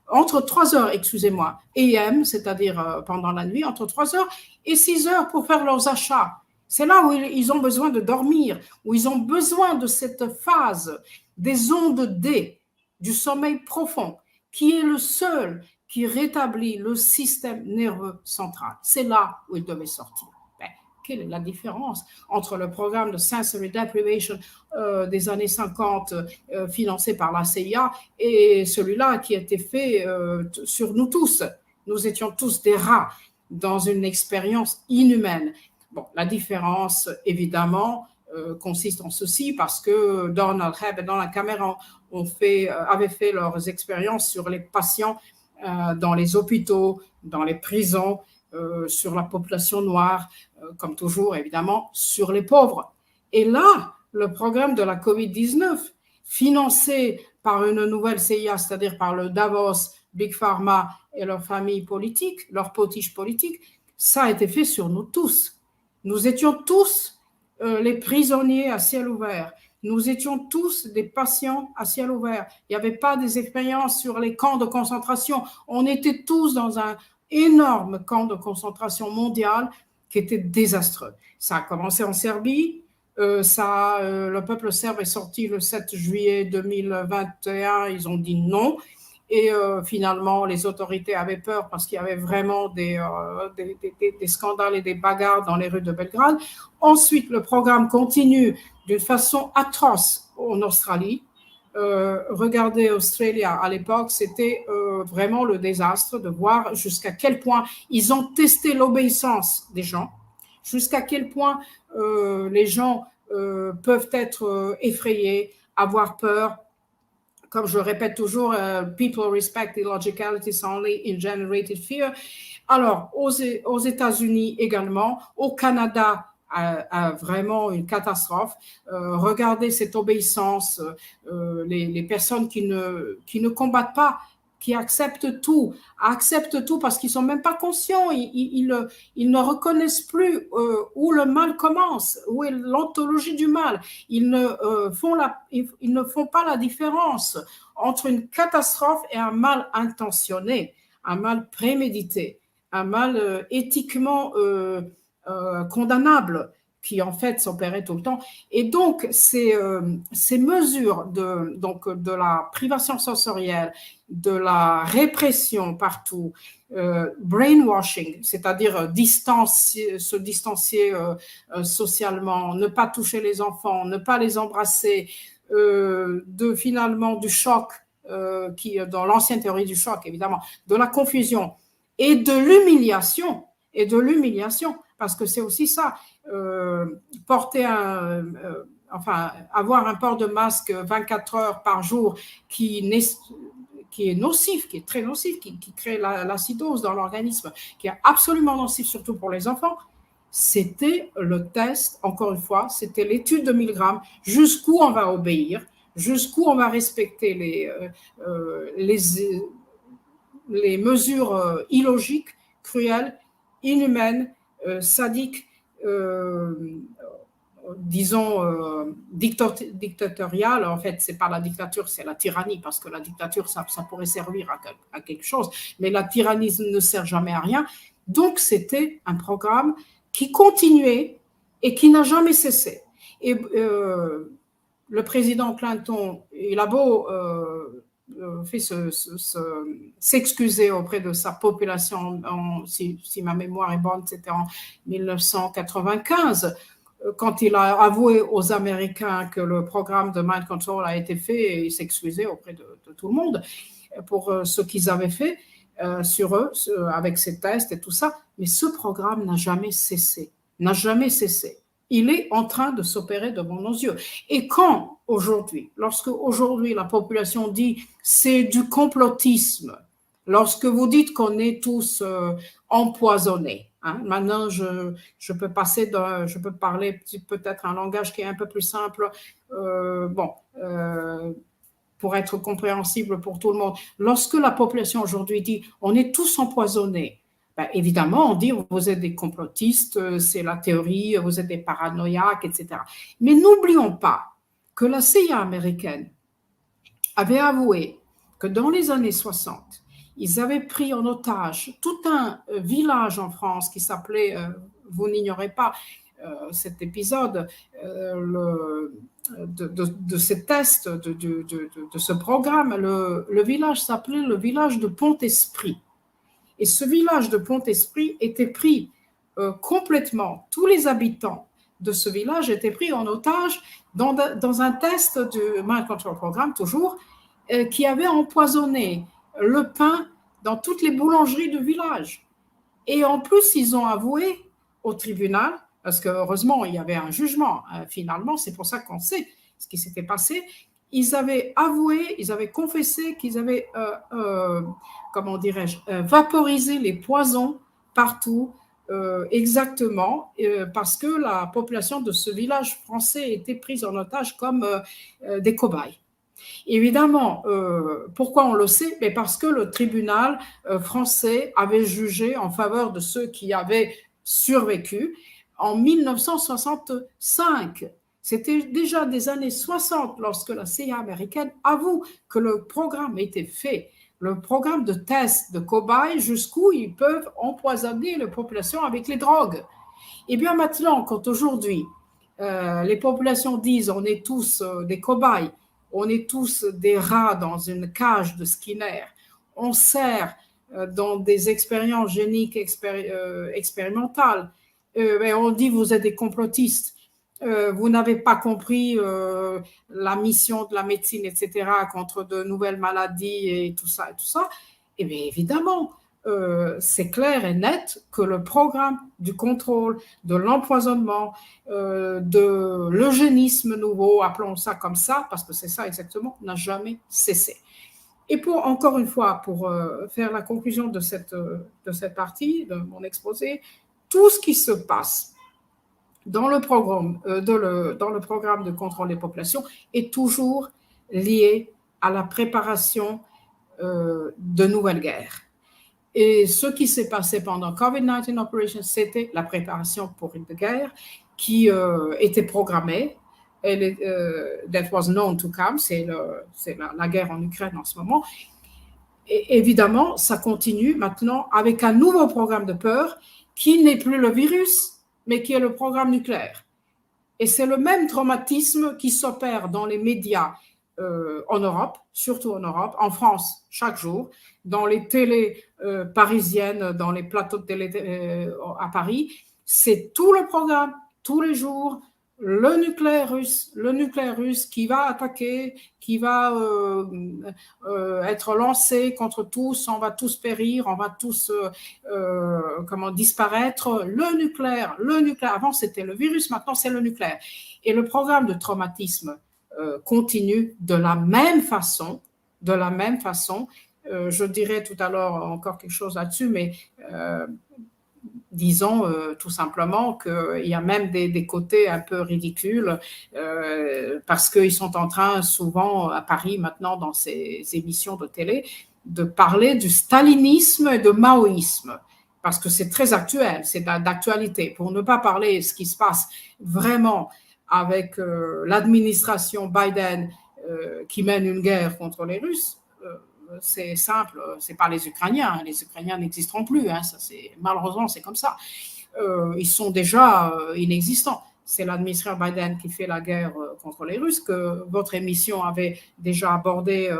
Entre 3 heures, excusez-moi, AM, c'est-à-dire pendant la nuit, entre 3 heures et 6 heures pour faire leurs achats. C'est là où ils ont besoin de dormir, où ils ont besoin de cette phase des ondes D, du sommeil profond, qui est le seul qui rétablit le système nerveux central. C'est là où ils devaient sortir. Quelle est la différence entre le programme de sensory deprivation des années 50 financé par la CIA et celui-là qui a été fait sur nous tous? Nous étions tous des rats dans une expérience inhumaine. Bon, la différence, évidemment, consiste en ceci, parce que Donald Hebb et Donald Cameron avaient fait leurs expériences sur les patients dans les hôpitaux, dans les prisons, sur la population noire, comme toujours, évidemment, sur les pauvres. Et là, le programme de la COVID-19, financé par une nouvelle CIA, c'est-à-dire par le Davos, Big Pharma et leur famille politique, leur potiche politique, ça a été fait sur nous tous. Nous étions tous les prisonniers à ciel ouvert. Nous étions tous des patients à ciel ouvert. Il n'y avait pas des expériences sur les camps de concentration. On était tous dans un énorme camp de concentration mondial qui était désastreux. Ça a commencé en Serbie. Le peuple serbe est sorti le 7 juillet 2021. Ils ont dit non. Et finalement, les autorités avaient peur parce qu'il y avait vraiment des scandales et des bagarres dans les rues de Belgrade. Ensuite, le programme continue d'une façon atroce en Australie. Regardez Australia à l'époque, c'était vraiment le désastre de voir jusqu'à quel point ils ont testé l'obéissance des gens, jusqu'à quel point les gens peuvent être effrayés, avoir peur. Comme je répète toujours, people respect illogicalities only in generated fear. Alors, aux États-Unis également, au Canada, vraiment une catastrophe. Regardez cette obéissance, les personnes qui ne combattent pas, qui acceptent tout parce qu'ils ne sont même pas conscients, ils ne reconnaissent plus où le mal commence, où est l'ontologie du mal. Ils ne font pas la différence entre une catastrophe et un mal intentionné, un mal prémédité, un mal éthiquement condamnable qui en fait s'opérait tout le temps. Et donc, ces mesures de la privation sensorielle, de la répression partout, brainwashing, c'est-à-dire se distancier socialement, ne pas toucher les enfants, ne pas les embrasser, finalement du choc, qui dans l'ancienne théorie du choc, évidemment, de la confusion et de l'humiliation, parce que c'est aussi ça, avoir un port de masque 24 heures par jour qui est nocif, qui est très nocif, qui crée l'acidose dans l'organisme, qui est absolument nocif, surtout pour les enfants. C'était le test, encore une fois, c'était l'étude de Milgram, jusqu'où on va obéir, jusqu'où on va respecter les mesures illogiques, cruelles, inhumaines, sadiques, disons, dictatoriale. En fait, c'est pas la dictature, c'est la tyrannie, parce que la dictature, ça pourrait servir à quelque chose, mais la tyrannie ne sert jamais à rien. Donc, c'était un programme qui continuait et qui n'a jamais cessé. Et le président Clinton, il a beau fait s'excuser auprès de sa population, si ma mémoire est bonne, c'était en 1995, quand il a avoué aux Américains que le programme de mind control a été fait, et il s'excusait auprès de tout le monde pour ce qu'ils avaient fait sur eux, avec ces tests et tout ça. Mais ce programme n'a jamais cessé, n'a jamais cessé. Il est en train de s'opérer devant nos yeux. Et quand aujourd'hui, lorsque aujourd'hui la population dit c'est du complotisme, lorsque vous dites qu'on est tous empoisonnés, hein, maintenant je peux parler peut-être un langage qui est un peu plus simple, pour être compréhensible pour tout le monde. Lorsque la population aujourd'hui dit on est tous empoisonnés, ben, évidemment, on dit vous êtes des complotistes, c'est la théorie, vous êtes des paranoïaques, etc. Mais n'oublions pas que la CIA américaine avait avoué que dans les années 60, ils avaient pris en otage tout un village en France qui s'appelait, vous n'ignorez pas cet épisode, de ces tests, de ce programme, le village s'appelait le village de Pont-Esprit. Et ce village de Pont-Esprit était pris complètement, tous les habitants de ce village étaient pris en otage dans un test du Mind Control Program, toujours, qui avait empoisonné le pain dans toutes les boulangeries du village. Et en plus, ils ont avoué au tribunal, parce que heureusement, il y avait un jugement finalement, c'est pour ça qu'on sait ce qui s'était passé. Ils avaient avoué, ils avaient confessé qu'ils avaient, comment dirais-je, vaporisé les poisons partout, exactement, parce que la population de ce village français était prise en otage comme des cobayes. Évidemment, pourquoi on le sait? Mais parce que le tribunal français avait jugé en faveur de ceux qui avaient survécu en 1965. C'était déjà des années 60 lorsque la CIA américaine avoue que le programme était fait, le programme de test de cobayes jusqu'où ils peuvent empoisonner la population avec les drogues. Et bien maintenant, quand aujourd'hui les populations disent on est tous des cobayes, on est tous des rats dans une cage de Skinner, on sert dans des expériences géniques expérimentales, on dit vous êtes des complotistes, vous n'avez pas compris la mission de la médecine, etc., contre de nouvelles maladies et tout ça. Et bien évidemment, c'est clair et net que le programme du contrôle, de l'empoisonnement, de l'eugénisme nouveau, appelons ça comme ça, parce que c'est ça exactement, n'a jamais cessé. Et encore une fois, pour faire la conclusion de cette partie, de mon exposé, tout ce qui se passe dans le programme, dans le programme de contrôle des populations est toujours lié à la préparation de nouvelles guerres. Et ce qui s'est passé pendant COVID-19 Operation, c'était la préparation pour une guerre qui était programmée. That was known to come, c'est la guerre en Ukraine en ce moment. Et évidemment, ça continue maintenant avec un nouveau programme de peur qui n'est plus le virus, mais qui est le programme nucléaire. Et c'est le même traumatisme qui s'opère dans les médias en Europe, surtout en Europe, en France, chaque jour, dans les télés parisiennes, dans les plateaux de télé à Paris. C'est tout le programme, tous les jours, le nucléaire russe qui va attaquer, qui va être lancé contre tous, on va tous périr, on va tous disparaître. Le nucléaire, avant c'était le virus, maintenant c'est le nucléaire. Et le programme de traumatisme continue de la même façon. Je dirais tout à l'heure encore quelque chose là-dessus, mais disons tout simplement qu'il y a même des côtés un peu ridicules parce qu'ils sont en train souvent à Paris maintenant dans ces émissions de télé de parler du stalinisme et de maoïsme parce que c'est très actuel, c'est d'actualité, pour ne pas parler de ce qui se passe vraiment avec l'administration Biden qui mène une guerre contre les Russes, c'est simple, c'est pas les Ukrainiens. Les Ukrainiens n'existeront plus. Malheureusement, c'est comme ça. Ils sont déjà inexistants. C'est l'administration Biden qui fait la guerre contre les Russes, que votre émission avait déjà abordé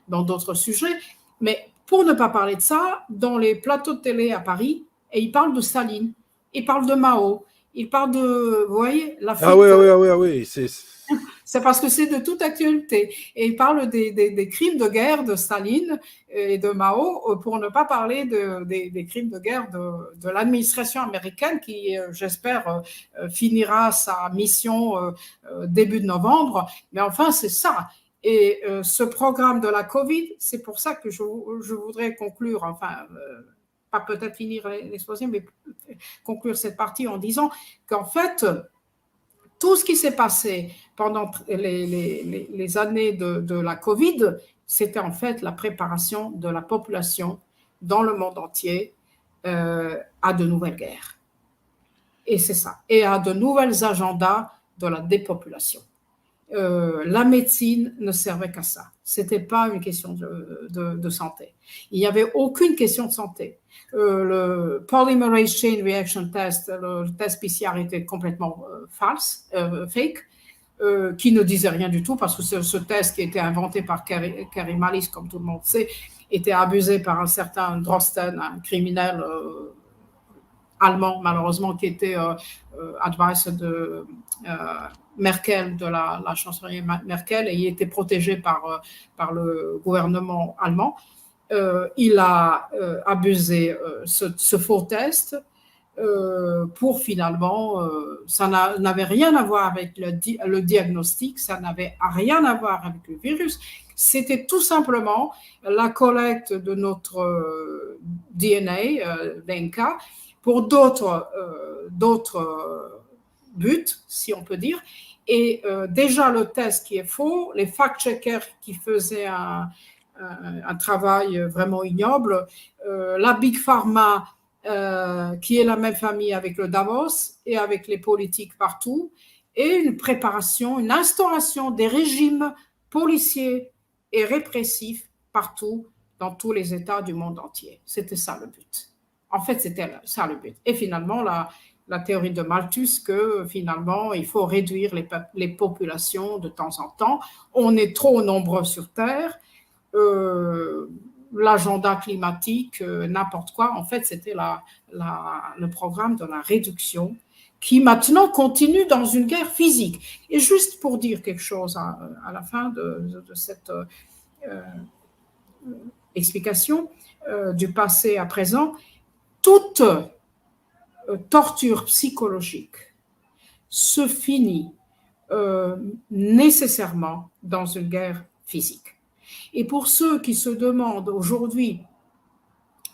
dans d'autres sujets. Mais pour ne pas parler de ça, dans les plateaux de télé à Paris, et ils parlent de Staline, ils parlent de Mao, ils parlent de, vous voyez, la fuite. Oui. C'est parce que c'est de toute actualité. Et il parle des crimes de guerre de Staline et de Mao, pour ne pas parler des crimes de guerre de l'administration américaine qui, j'espère, finira sa mission début de novembre. Mais enfin, c'est ça. Et ce programme de la Covid, c'est pour ça que je voudrais conclure, pas peut-être finir l'exposé, mais conclure cette partie en disant qu'en fait, tout ce qui s'est passé pendant les années de la Covid, c'était en fait la préparation de la population dans le monde entier à de nouvelles guerres. Et c'est ça. Et à de nouvelles agendas de la dépopulation. La médecine ne servait qu'à ça. Ce n'était pas une question de santé. Il n'y avait aucune question de santé. Le Polymerase Chain Reaction Test, le test PCR était complètement fake, qui ne disait rien du tout, parce que ce test qui était inventé par Kary Mullis, comme tout le monde sait, était abusé par un certain Drosten, un criminel allemand, malheureusement, qui était advisor de Merkel, de la chancelière Merkel, et il était protégé par le gouvernement allemand. Il a abusé ce faux test pour finalement, ça n'avait rien à voir avec le diagnostic, ça n'avait rien à voir avec le virus, c'était tout simplement la collecte de notre DNA, DNK, pour d'autres buts, si on peut dire. Et déjà le test qui est faux, les fact-checkers qui faisaient un travail vraiment ignoble, la Big Pharma qui est la même famille avec le Davos et avec les politiques partout, et une préparation, une instauration des régimes policiers et répressifs partout, dans tous les États du monde entier. C'était ça le but. En fait, c'était ça le but. Et finalement, la théorie de Malthus, que finalement, il faut réduire les populations de temps en temps. On est trop nombreux sur Terre. L'agenda climatique, n'importe quoi. En fait, c'était le programme de la réduction qui maintenant continue dans une guerre physique. Et juste pour dire quelque chose à la fin de cette explication du passé à présent, toute torture psychologique se finit nécessairement dans une guerre physique. Et pour ceux qui se demandent aujourd'hui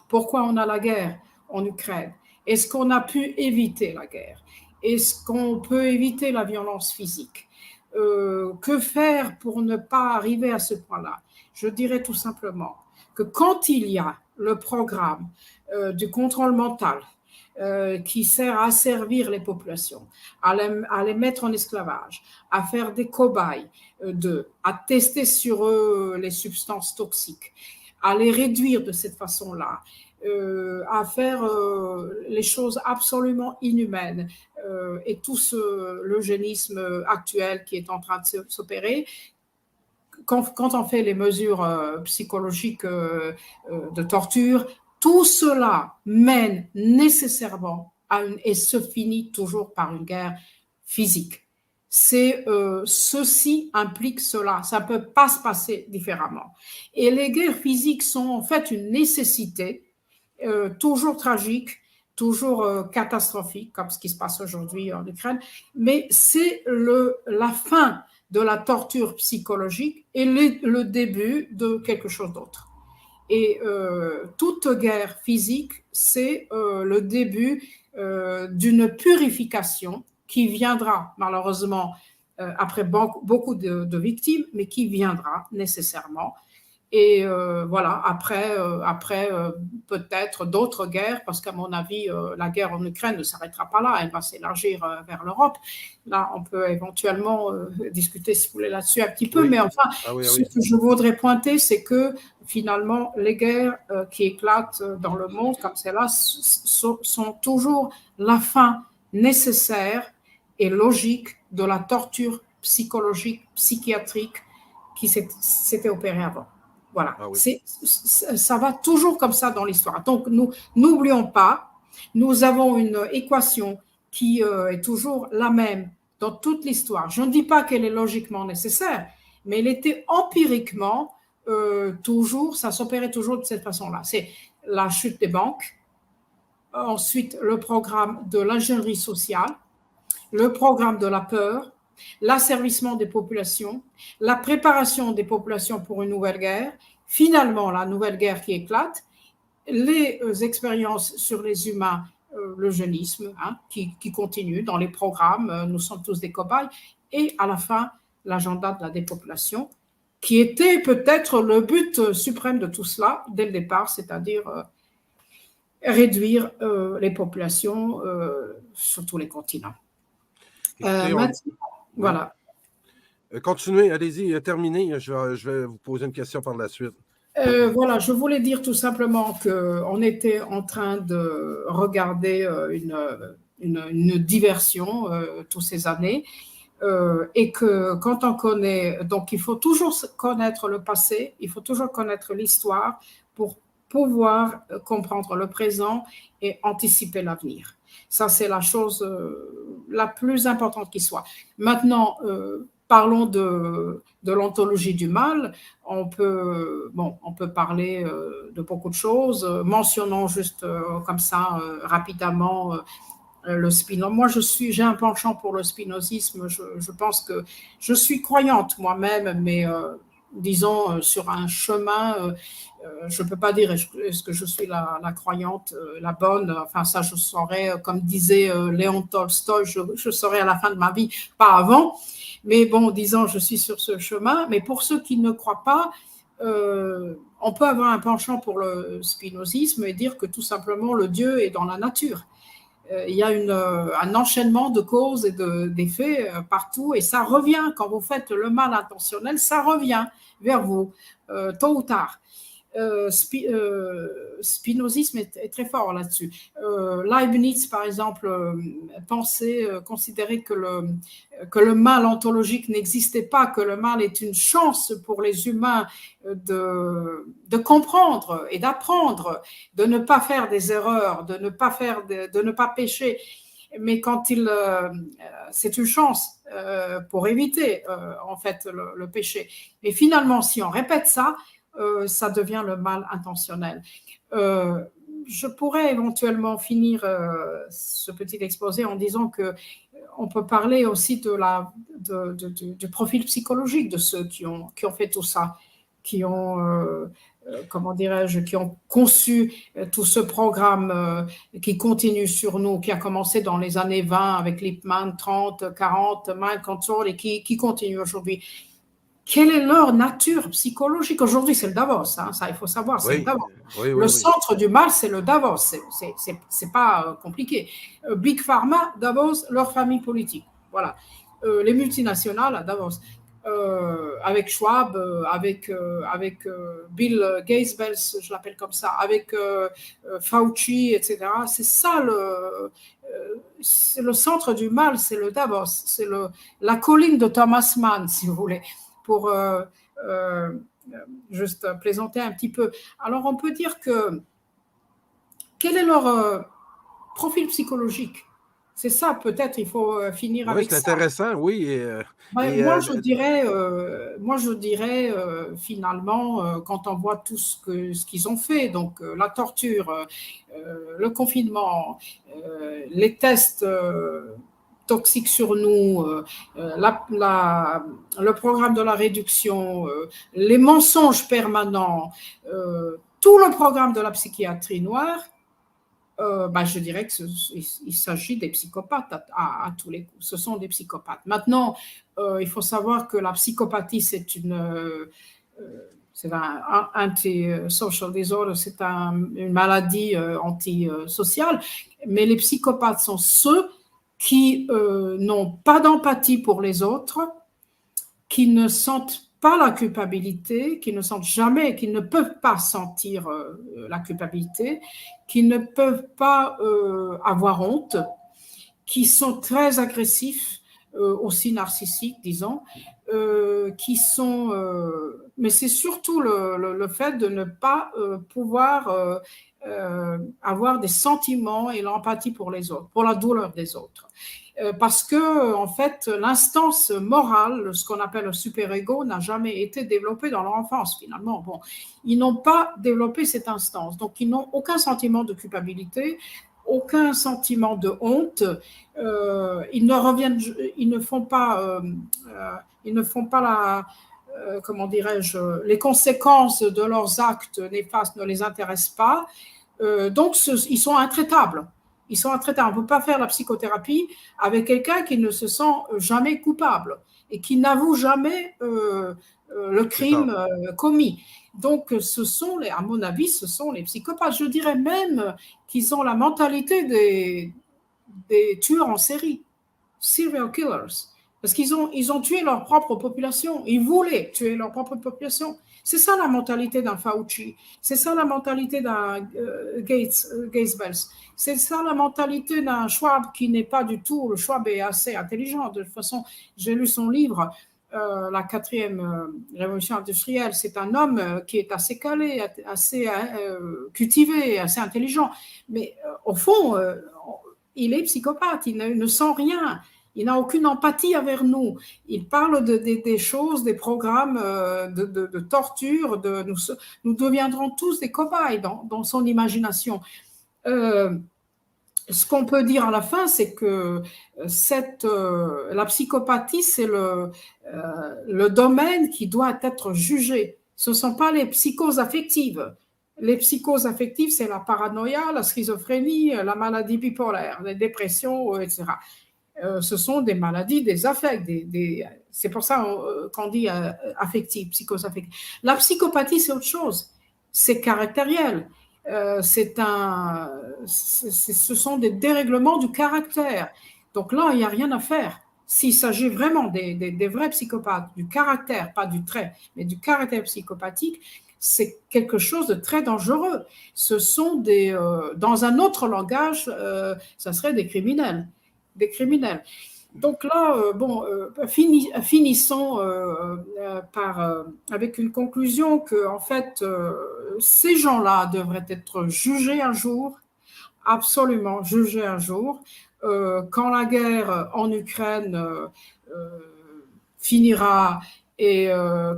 pourquoi on a la guerre en Ukraine, est-ce qu'on a pu éviter la guerre? Est-ce qu'on peut éviter la violence physique? Que faire pour ne pas arriver à ce point-là? Je dirais tout simplement que quand il y a le programme du contrôle mental qui sert à asservir les populations, à les mettre en esclavage, à faire des cobayes à tester sur eux les substances toxiques, à les réduire de cette façon-là, à faire les choses absolument inhumaines et tout l'eugénisme actuel qui est en train de s'opérer. Quand on fait les mesures psychologiques de torture, tout cela mène nécessairement et se finit toujours par une guerre physique. Ceci implique cela, ça ne peut pas se passer différemment. Et les guerres physiques sont en fait une nécessité, toujours tragique, toujours catastrophique, comme ce qui se passe aujourd'hui en Ukraine, mais c'est la fin de la torture psychologique et le début de quelque chose d'autre. Et toute guerre physique, c'est le début d'une purification qui viendra malheureusement après beaucoup de victimes, mais qui viendra nécessairement. Et voilà, après peut-être d'autres guerres, parce qu'à mon avis, la guerre en Ukraine ne s'arrêtera pas là, elle va s'élargir vers l'Europe. Là, on peut éventuellement discuter, si vous voulez, là-dessus un petit peu, Oui. mais enfin, Oui, ce oui. que je voudrais pointer, c'est que finalement, les guerres qui éclatent dans le monde, comme celle-là, sont toujours la fin nécessaire et logique de la torture psychologique, psychiatrique qui s'était opérée avant. Voilà, Ah oui. ça va toujours comme ça dans l'histoire. Donc, nous n'oublions pas, nous avons une équation qui est toujours la même dans toute l'histoire. Je ne dis pas qu'elle est logiquement nécessaire, mais elle était empiriquement toujours, ça s'opérait toujours de cette façon-là. C'est la chute des banques, ensuite le programme de l'ingénierie sociale, le programme de la peur, l'asservissement des populations, la préparation des populations pour une nouvelle guerre, finalement la nouvelle guerre qui éclate, les expériences sur les humains, l'eugénisme qui continue dans les programmes, nous sommes tous des cobayes, et à la fin l'agenda de la dépopulation, qui était peut-être le but suprême de tout cela dès le départ, c'est-à-dire réduire les populations sur tous les continents. Écoutez, Maintenant, oui. voilà. Continuez, allez-y, terminez. Je vais vous poser une question par la suite. Voilà, je voulais dire tout simplement qu'on était en train de regarder une diversion toutes ces années et que quand on connaît, donc il faut toujours connaître le passé, il faut toujours connaître l'histoire pour pouvoir comprendre le présent et anticiper l'avenir. Ça, c'est la chose la plus importante qui soit. Maintenant, parlons de l'ontologie du mal. On peut parler de beaucoup de choses. Mentionnons juste comme ça rapidement le Spinoza. Moi, j'ai un penchant pour le spinozisme. Je pense que je suis croyante moi-même, mais disons sur un chemin. Je ne peux pas dire est-ce que je suis la croyante, la bonne. Enfin, ça, je saurais, comme disait Léon Tolstoï, je saurais à la fin de ma vie, pas avant. Mais bon, disons, je suis sur ce chemin. Mais pour ceux qui ne croient pas, on peut avoir un penchant pour le spinozisme et dire que tout simplement le Dieu est dans la nature. Il y a un enchaînement de causes et d'effets partout et ça revient quand vous faites le mal intentionnel, ça revient vers vous tôt ou tard. Spinozisme est très fort là-dessus. Leibniz, par exemple, considérait que le mal ontologique n'existait pas, que le mal est une chance pour les humains de comprendre et d'apprendre, de ne pas faire des erreurs, de ne pas pécher. Mais c'est une chance pour éviter en fait le péché. Et finalement, si on répète ça, ça devient le mal intentionnel. Je pourrais éventuellement finir ce petit exposé en disant qu'on peut parler aussi du profil psychologique de ceux qui ont fait tout ça, qui ont, qui ont conçu tout ce programme qui continue sur nous, qui a commencé dans les années 20 avec Lippmann, 30, 40, Mind Control et qui continue aujourd'hui. Quelle est leur nature psychologique? Aujourd'hui, c'est le Davos, ça il faut savoir, c'est le Davos. Le centre du mal, c'est le Davos, c'est pas compliqué. Big Pharma, Davos, leur famille politique, voilà. Les multinationales à Davos, avec Schwab, avec Bill Gates, je l'appelle comme ça, avec Fauci, etc. C'est ça c'est le centre du mal, c'est le Davos, c'est la colline de Thomas Mann, si vous voulez, pour juste plaisanter un petit peu. Alors, on peut dire quel est leur profil psychologique? C'est ça, peut-être, il faut finir avec ça. Oui, c'est intéressant, oui. Moi, je dirais finalement, quand on voit tout ce qu'ils ont fait, donc la torture, le confinement, les tests toxiques sur nous, le programme de la réduction, les mensonges permanents, tout le programme de la psychiatrie noire, je dirais qu'il s'agit des psychopathes à tous les coups. Ce sont des psychopathes. Maintenant, il faut savoir que la psychopathie, C'est un anti-social disorder, c'est une maladie antisociale. Mais les psychopathes sont ceux qui n'ont pas d'empathie pour les autres, qui ne sentent pas la culpabilité, qui ne sentent jamais, qui ne peuvent pas sentir la culpabilité, qui ne peuvent pas avoir honte, qui sont très agressifs, aussi narcissiques, disons, qui sont... mais c'est surtout le fait de ne pas pouvoir avoir des sentiments et l'empathie pour les autres, pour la douleur des autres. Parce que, en fait, l'instance morale, ce qu'on appelle le super-ego, n'a jamais été développé dans leur enfance, finalement. Bon, ils n'ont pas développé cette instance, donc ils n'ont aucun sentiment de culpabilité, aucun sentiment de honte. Ils ne font pas comment dirais-je, les conséquences de leurs actes néfastes ne les intéressent pas. Donc, ils sont intraitables. Ils sont intraitables. On ne peut pas faire la psychothérapie avec quelqu'un qui ne se sent jamais coupable et qui n'avoue jamais le crime commis. Donc, à mon avis, ce sont les psychopathes. Je dirais même qu'ils ont la mentalité des tueurs en série, serial killers. Parce qu'ils ont tué leur propre population. Ils voulaient tuer leur propre population. C'est ça la mentalité d'un Fauci. C'est ça la mentalité d'un Gates-Bells. C'est ça la mentalité d'un Schwab qui n'est pas du tout... Le Schwab est assez intelligent. De toute façon, j'ai lu son livre, La 4e révolution industrielle. C'est un homme qui est assez calé, assez cultivé, assez intelligent. Mais au fond, il est psychopathe. Il ne sent rien. Il n'a aucune empathie envers nous. Il parle des choses, des programmes de torture. Nous deviendrons tous des cobayes dans son imagination. Ce qu'on peut dire à la fin, c'est que la psychopathie, c'est le domaine qui doit être jugé. Ce ne sont pas les psychoses affectives. Les psychoses affectives, c'est la paranoïa, la schizophrénie, la maladie bipolaire, les dépressions, etc. Ce sont des maladies des affects. C'est pour ça qu'on dit affective, psychose affective. La psychopathie, c'est autre chose. C'est caractériel. Ce sont des dérèglements du caractère. Donc là, il n'y a rien à faire. S'il s'agit vraiment des vrais psychopathes, du caractère, pas du trait, mais du caractère psychopathique, c'est quelque chose de très dangereux. Ce sont dans un autre langage, ça serait des criminels. Donc là, finissons avec une conclusion que, en fait, ces gens-là devraient être jugés un jour, absolument jugés un jour, quand la guerre en Ukraine finira et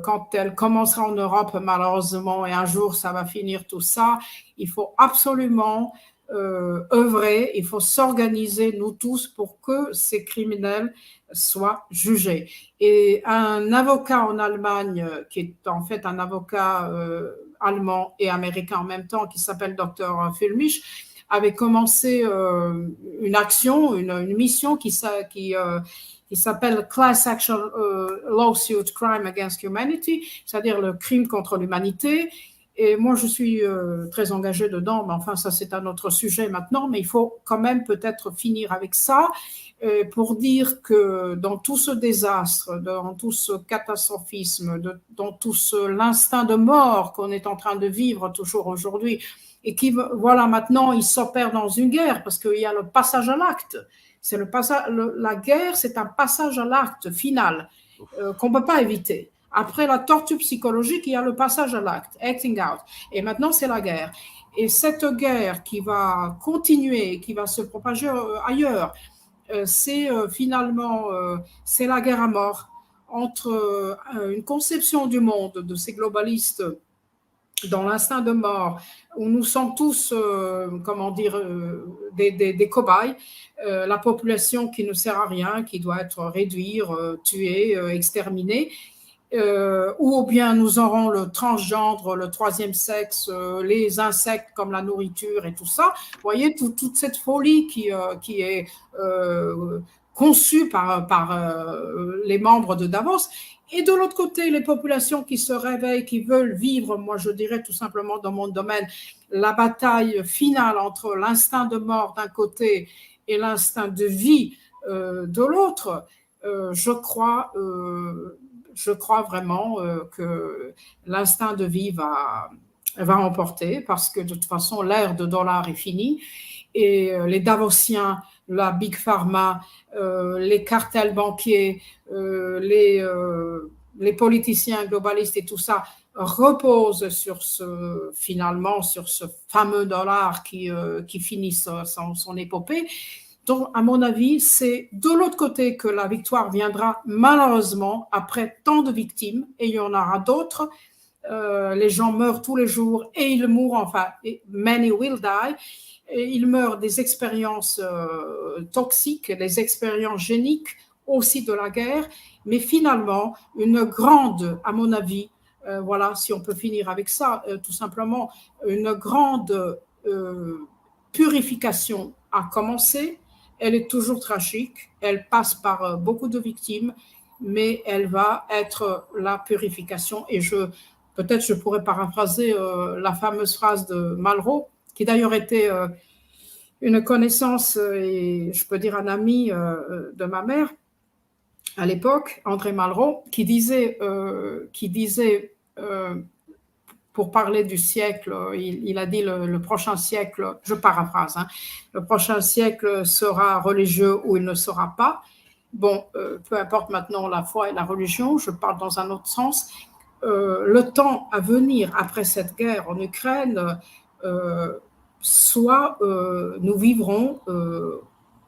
quand elle commencera en Europe, malheureusement, et un jour ça va finir tout ça, il faut absolument œuvrer, il faut s'organiser, nous tous, pour que ces criminels soient jugés. Et un avocat en Allemagne, qui est en fait un avocat allemand et américain en même temps, qui s'appelle Dr. Fulmich, avait commencé une action, une mission qui s'appelle Class Action Lawsuit Crime Against Humanity, c'est-à-dire le crime contre l'humanité. Et moi, je suis très engagée dedans, mais enfin, ça, c'est un autre sujet maintenant, mais il faut quand même peut-être finir avec ça pour dire que dans tout ce désastre, dans tout ce catastrophisme, dans tout l'instinct de mort qu'on est en train de vivre toujours aujourd'hui, et qui, voilà, maintenant, il s'opère dans une guerre parce qu'il y a le passage à l'acte. La guerre, c'est un passage à l'acte final qu'on ne peut pas éviter. Après la torture psychologique, il y a le passage à l'acte, acting out. Et maintenant, c'est la guerre. Et cette guerre qui va continuer, qui va se propager ailleurs, c'est finalement c'est la guerre à mort entre une conception du monde de ces globalistes dans l'instinct de mort, où nous sommes tous, des cobayes, la population qui ne sert à rien, qui doit être réduite, tuée, exterminée, ou bien nous aurons le transgendre, le troisième sexe, les insectes comme la nourriture et tout ça. Vous voyez, toute cette folie qui est conçue par les membres de Davos. Et de l'autre côté, les populations qui se réveillent, qui veulent vivre, moi je dirais tout simplement dans mon domaine, la bataille finale entre l'instinct de mort d'un côté et l'instinct de vie de l'autre, je crois vraiment que l'instinct de vie va emporter parce que de toute façon, l'ère de dollars est finie et les Davosiens, la Big Pharma, les cartels banquiers, les politiciens globalistes et tout ça reposent finalement sur ce fameux dollar qui finit son épopée. Donc, à mon avis, c'est de l'autre côté que la victoire viendra malheureusement après tant de victimes, et il y en aura d'autres. Les gens meurent tous les jours et ils mourent, enfin, many will die. Et ils meurent des expériences toxiques, des expériences géniques aussi de la guerre, mais finalement, une grande, à mon avis, voilà, si on peut finir avec ça, tout simplement, une grande purification a commencé. Elle est toujours tragique, elle passe par beaucoup de victimes, mais elle va être la purification. Et peut-être je pourrais paraphraser la fameuse phrase de Malraux, qui d'ailleurs était une connaissance et je peux dire un ami de ma mère à l'époque, André Malraux, qui disait pour parler du siècle, il a dit le prochain siècle, je paraphrase, hein, le prochain siècle sera religieux ou il ne sera pas. Bon, peu importe maintenant la foi et la religion, je parle dans un autre sens. Le temps à venir après cette guerre en Ukraine, soit nous vivrons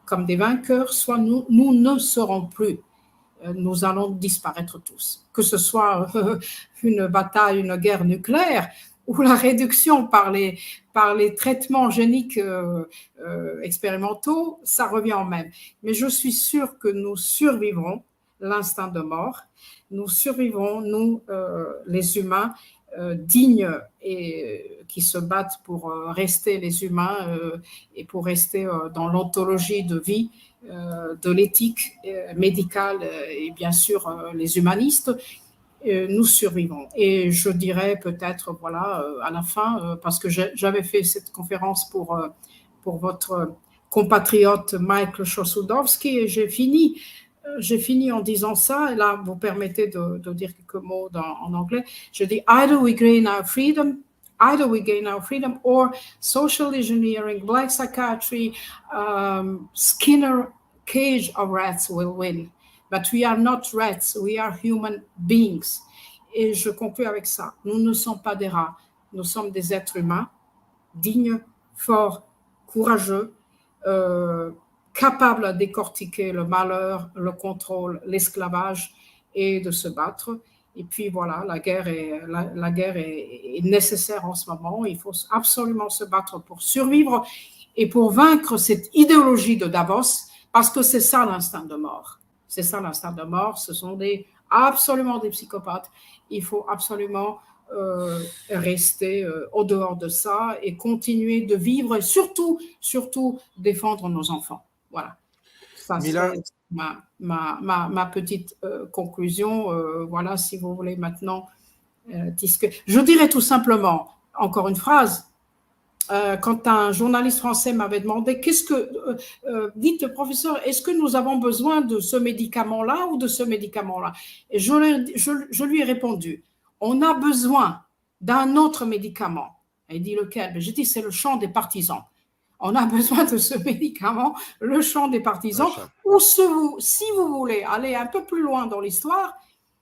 comme des vainqueurs, soit nous ne serons plus. Nous allons disparaître tous. Que ce soit une bataille, une guerre nucléaire ou la réduction par les traitements géniques expérimentaux, ça revient au même. Mais je suis sûre que nous survivrons l'instinct de mort. Nous survivrons, nous, les humains, dignes et qui se battent pour rester les humains et pour rester dans l'ontologie de vie de l'éthique médicale et bien sûr les humanistes, nous survivons. Et je dirais peut-être, voilà, à la fin, parce que j'avais fait cette conférence pour votre compatriote Michael Chossudovsky et j'ai fini en disant ça, et là, vous permettez de dire quelques mots en anglais. Je dis, either we gain our freedom or social engineering, black psychiatry, Skinner cage of rats will win. But we are not rats, we are human beings. Et je conclue avec ça. Nous ne sommes pas des rats, nous sommes des êtres humains, dignes, forts, courageux, capables de décortiquer le malheur, le contrôle, l'esclavage et de se battre. Et puis voilà, la guerre est nécessaire en ce moment. Il faut absolument se battre pour survivre et pour vaincre cette idéologie de Davos, parce que c'est ça l'instinct de mort. C'est ça l'instinct de mort. Ce sont absolument des psychopathes. Il faut absolument rester au dehors de ça et continuer de vivre et surtout défendre nos enfants. Voilà. Ça serait ma petite conclusion. Voilà, si vous voulez maintenant discuter. Je dirais tout simplement, encore une phrase, quand un journaliste français m'avait demandé dites professeur, est-ce que nous avons besoin de ce médicament-là ou de ce médicament-là? Et je lui ai répondu, on a besoin d'un autre médicament. Et il dit lequel? J'ai dit c'est le chant des partisans. On a besoin de ce médicament, le chant des partisans, ou si vous voulez aller un peu plus loin dans l'histoire,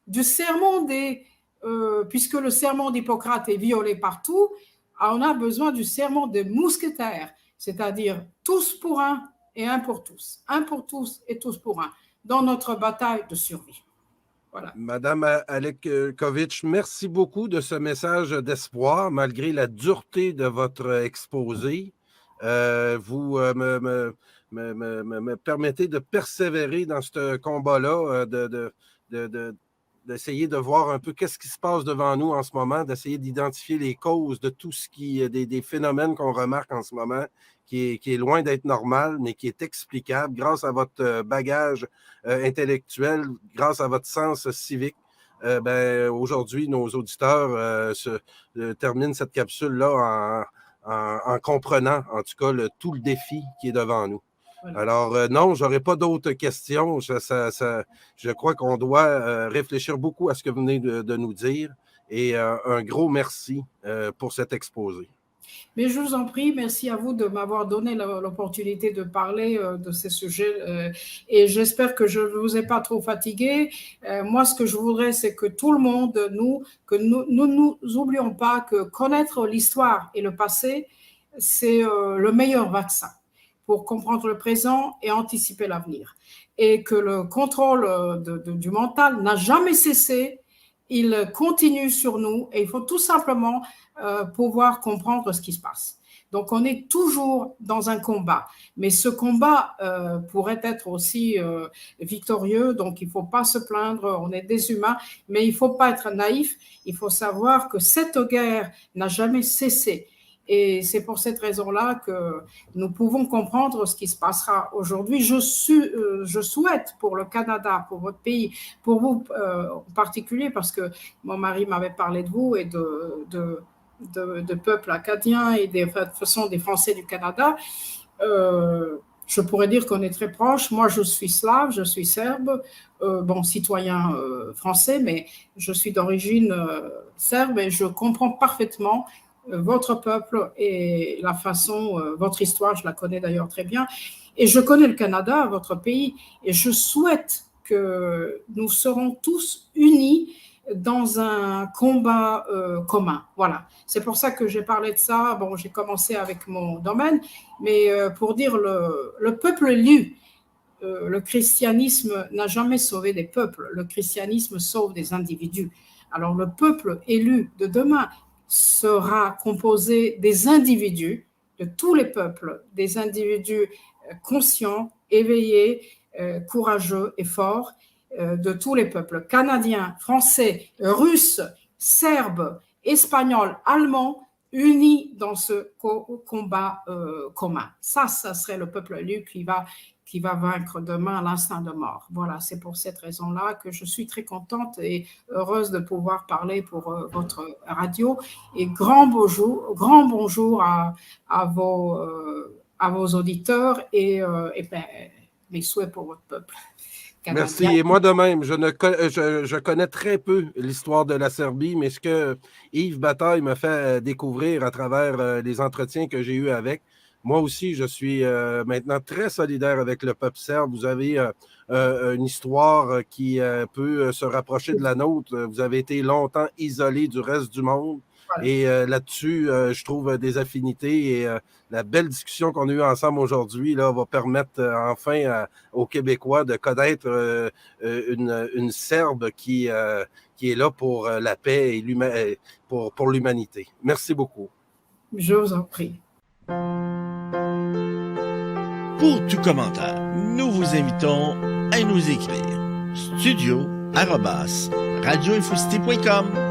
du sermon puisque le sermon d'Hippocrate est violé partout, on a besoin du sermon des mousquetaires, c'est-à-dire tous pour un et un pour tous. Un pour tous et tous pour un, dans notre bataille de survie. Voilà. Madame Alekovic, merci beaucoup de ce message d'espoir, malgré la dureté de votre exposé. Vous me permettez de persévérer dans ce combat-là, d'essayer de voir un peu qu'est-ce qui se passe devant nous en ce moment, d'essayer d'identifier les causes de tout ce des phénomènes qu'on remarque en ce moment, qui est loin d'être normal, mais qui est explicable grâce à votre bagage intellectuel, grâce à votre sens civique. aujourd'hui, nos auditeurs terminent cette capsule-là en comprenant, en tout cas, tout le défi qui est devant nous. Voilà. Alors, non, je n'aurai pas d'autres questions. Je crois qu'on doit réfléchir beaucoup à ce que vous venez de nous dire. Et un gros merci pour cet exposé. Mais je vous en prie, merci à vous de m'avoir donné l'opportunité de parler de ces sujets et j'espère que je ne vous ai pas trop fatigué. Moi, ce que je voudrais, c'est que tout le monde, que nous n'oublions pas que connaître l'histoire et le passé, c'est le meilleur vaccin pour comprendre le présent et anticiper l'avenir. Et que le contrôle du mental n'a jamais cessé. Il continue sur nous et il faut tout simplement pouvoir comprendre ce qui se passe. Donc, on est toujours dans un combat, mais ce combat pourrait être aussi victorieux, donc il ne faut pas se plaindre, on est des humains, mais il ne faut pas être naïf, il faut savoir que cette guerre n'a jamais cessé. Et c'est pour cette raison-là que nous pouvons comprendre ce qui se passera aujourd'hui. Je souhaite pour le Canada, pour votre pays, pour vous en particulier, parce que mon mari m'avait parlé de vous et de peuple acadien et de toute façon des Français du Canada. Je pourrais dire qu'on est très proches. Moi, je suis slave, je suis serbe, citoyen français, mais je suis d'origine serbe et je comprends parfaitement votre peuple et la façon, votre histoire, je la connais d'ailleurs très bien. Et je connais le Canada, votre pays, et je souhaite que nous serons tous unis dans un combat commun. Voilà. C'est pour ça que j'ai parlé de ça. Bon, j'ai commencé avec mon domaine, mais pour dire le peuple élu, le christianisme n'a jamais sauvé des peuples. Le christianisme sauve des individus. Alors, le peuple élu de demain sera composé des individus, de tous les peuples, des individus conscients, éveillés, courageux et forts, de tous les peuples, canadiens, français, russes, serbes, espagnols, allemands, unis dans ce combat commun. Ça serait le peuple élu qui va vaincre demain à l'instant de mort. Voilà, c'est pour cette raison-là que je suis très contente et heureuse de pouvoir parler pour votre radio. Et grand bonjour à vos auditeurs et mes souhaits pour votre peuple. Merci. Et moi de même, je connais très peu l'histoire de la Serbie, mais ce que Yves Bataille m'a fait découvrir à travers les entretiens que j'ai eus avec, moi aussi, je suis maintenant très solidaire avec le peuple serbe. Vous avez une histoire qui peut se rapprocher de la nôtre. Vous avez été longtemps isolé du reste du monde. Voilà. Et là-dessus, je trouve des affinités et la belle discussion qu'on a eue ensemble aujourd'hui là, va permettre enfin aux Québécois de connaître une Serbe qui est là pour la paix et pour l'humanité. Merci beaucoup. Je vous en prie. Pour tout commentaire, nous vous invitons à nous écrire studio@radioinfocité.com.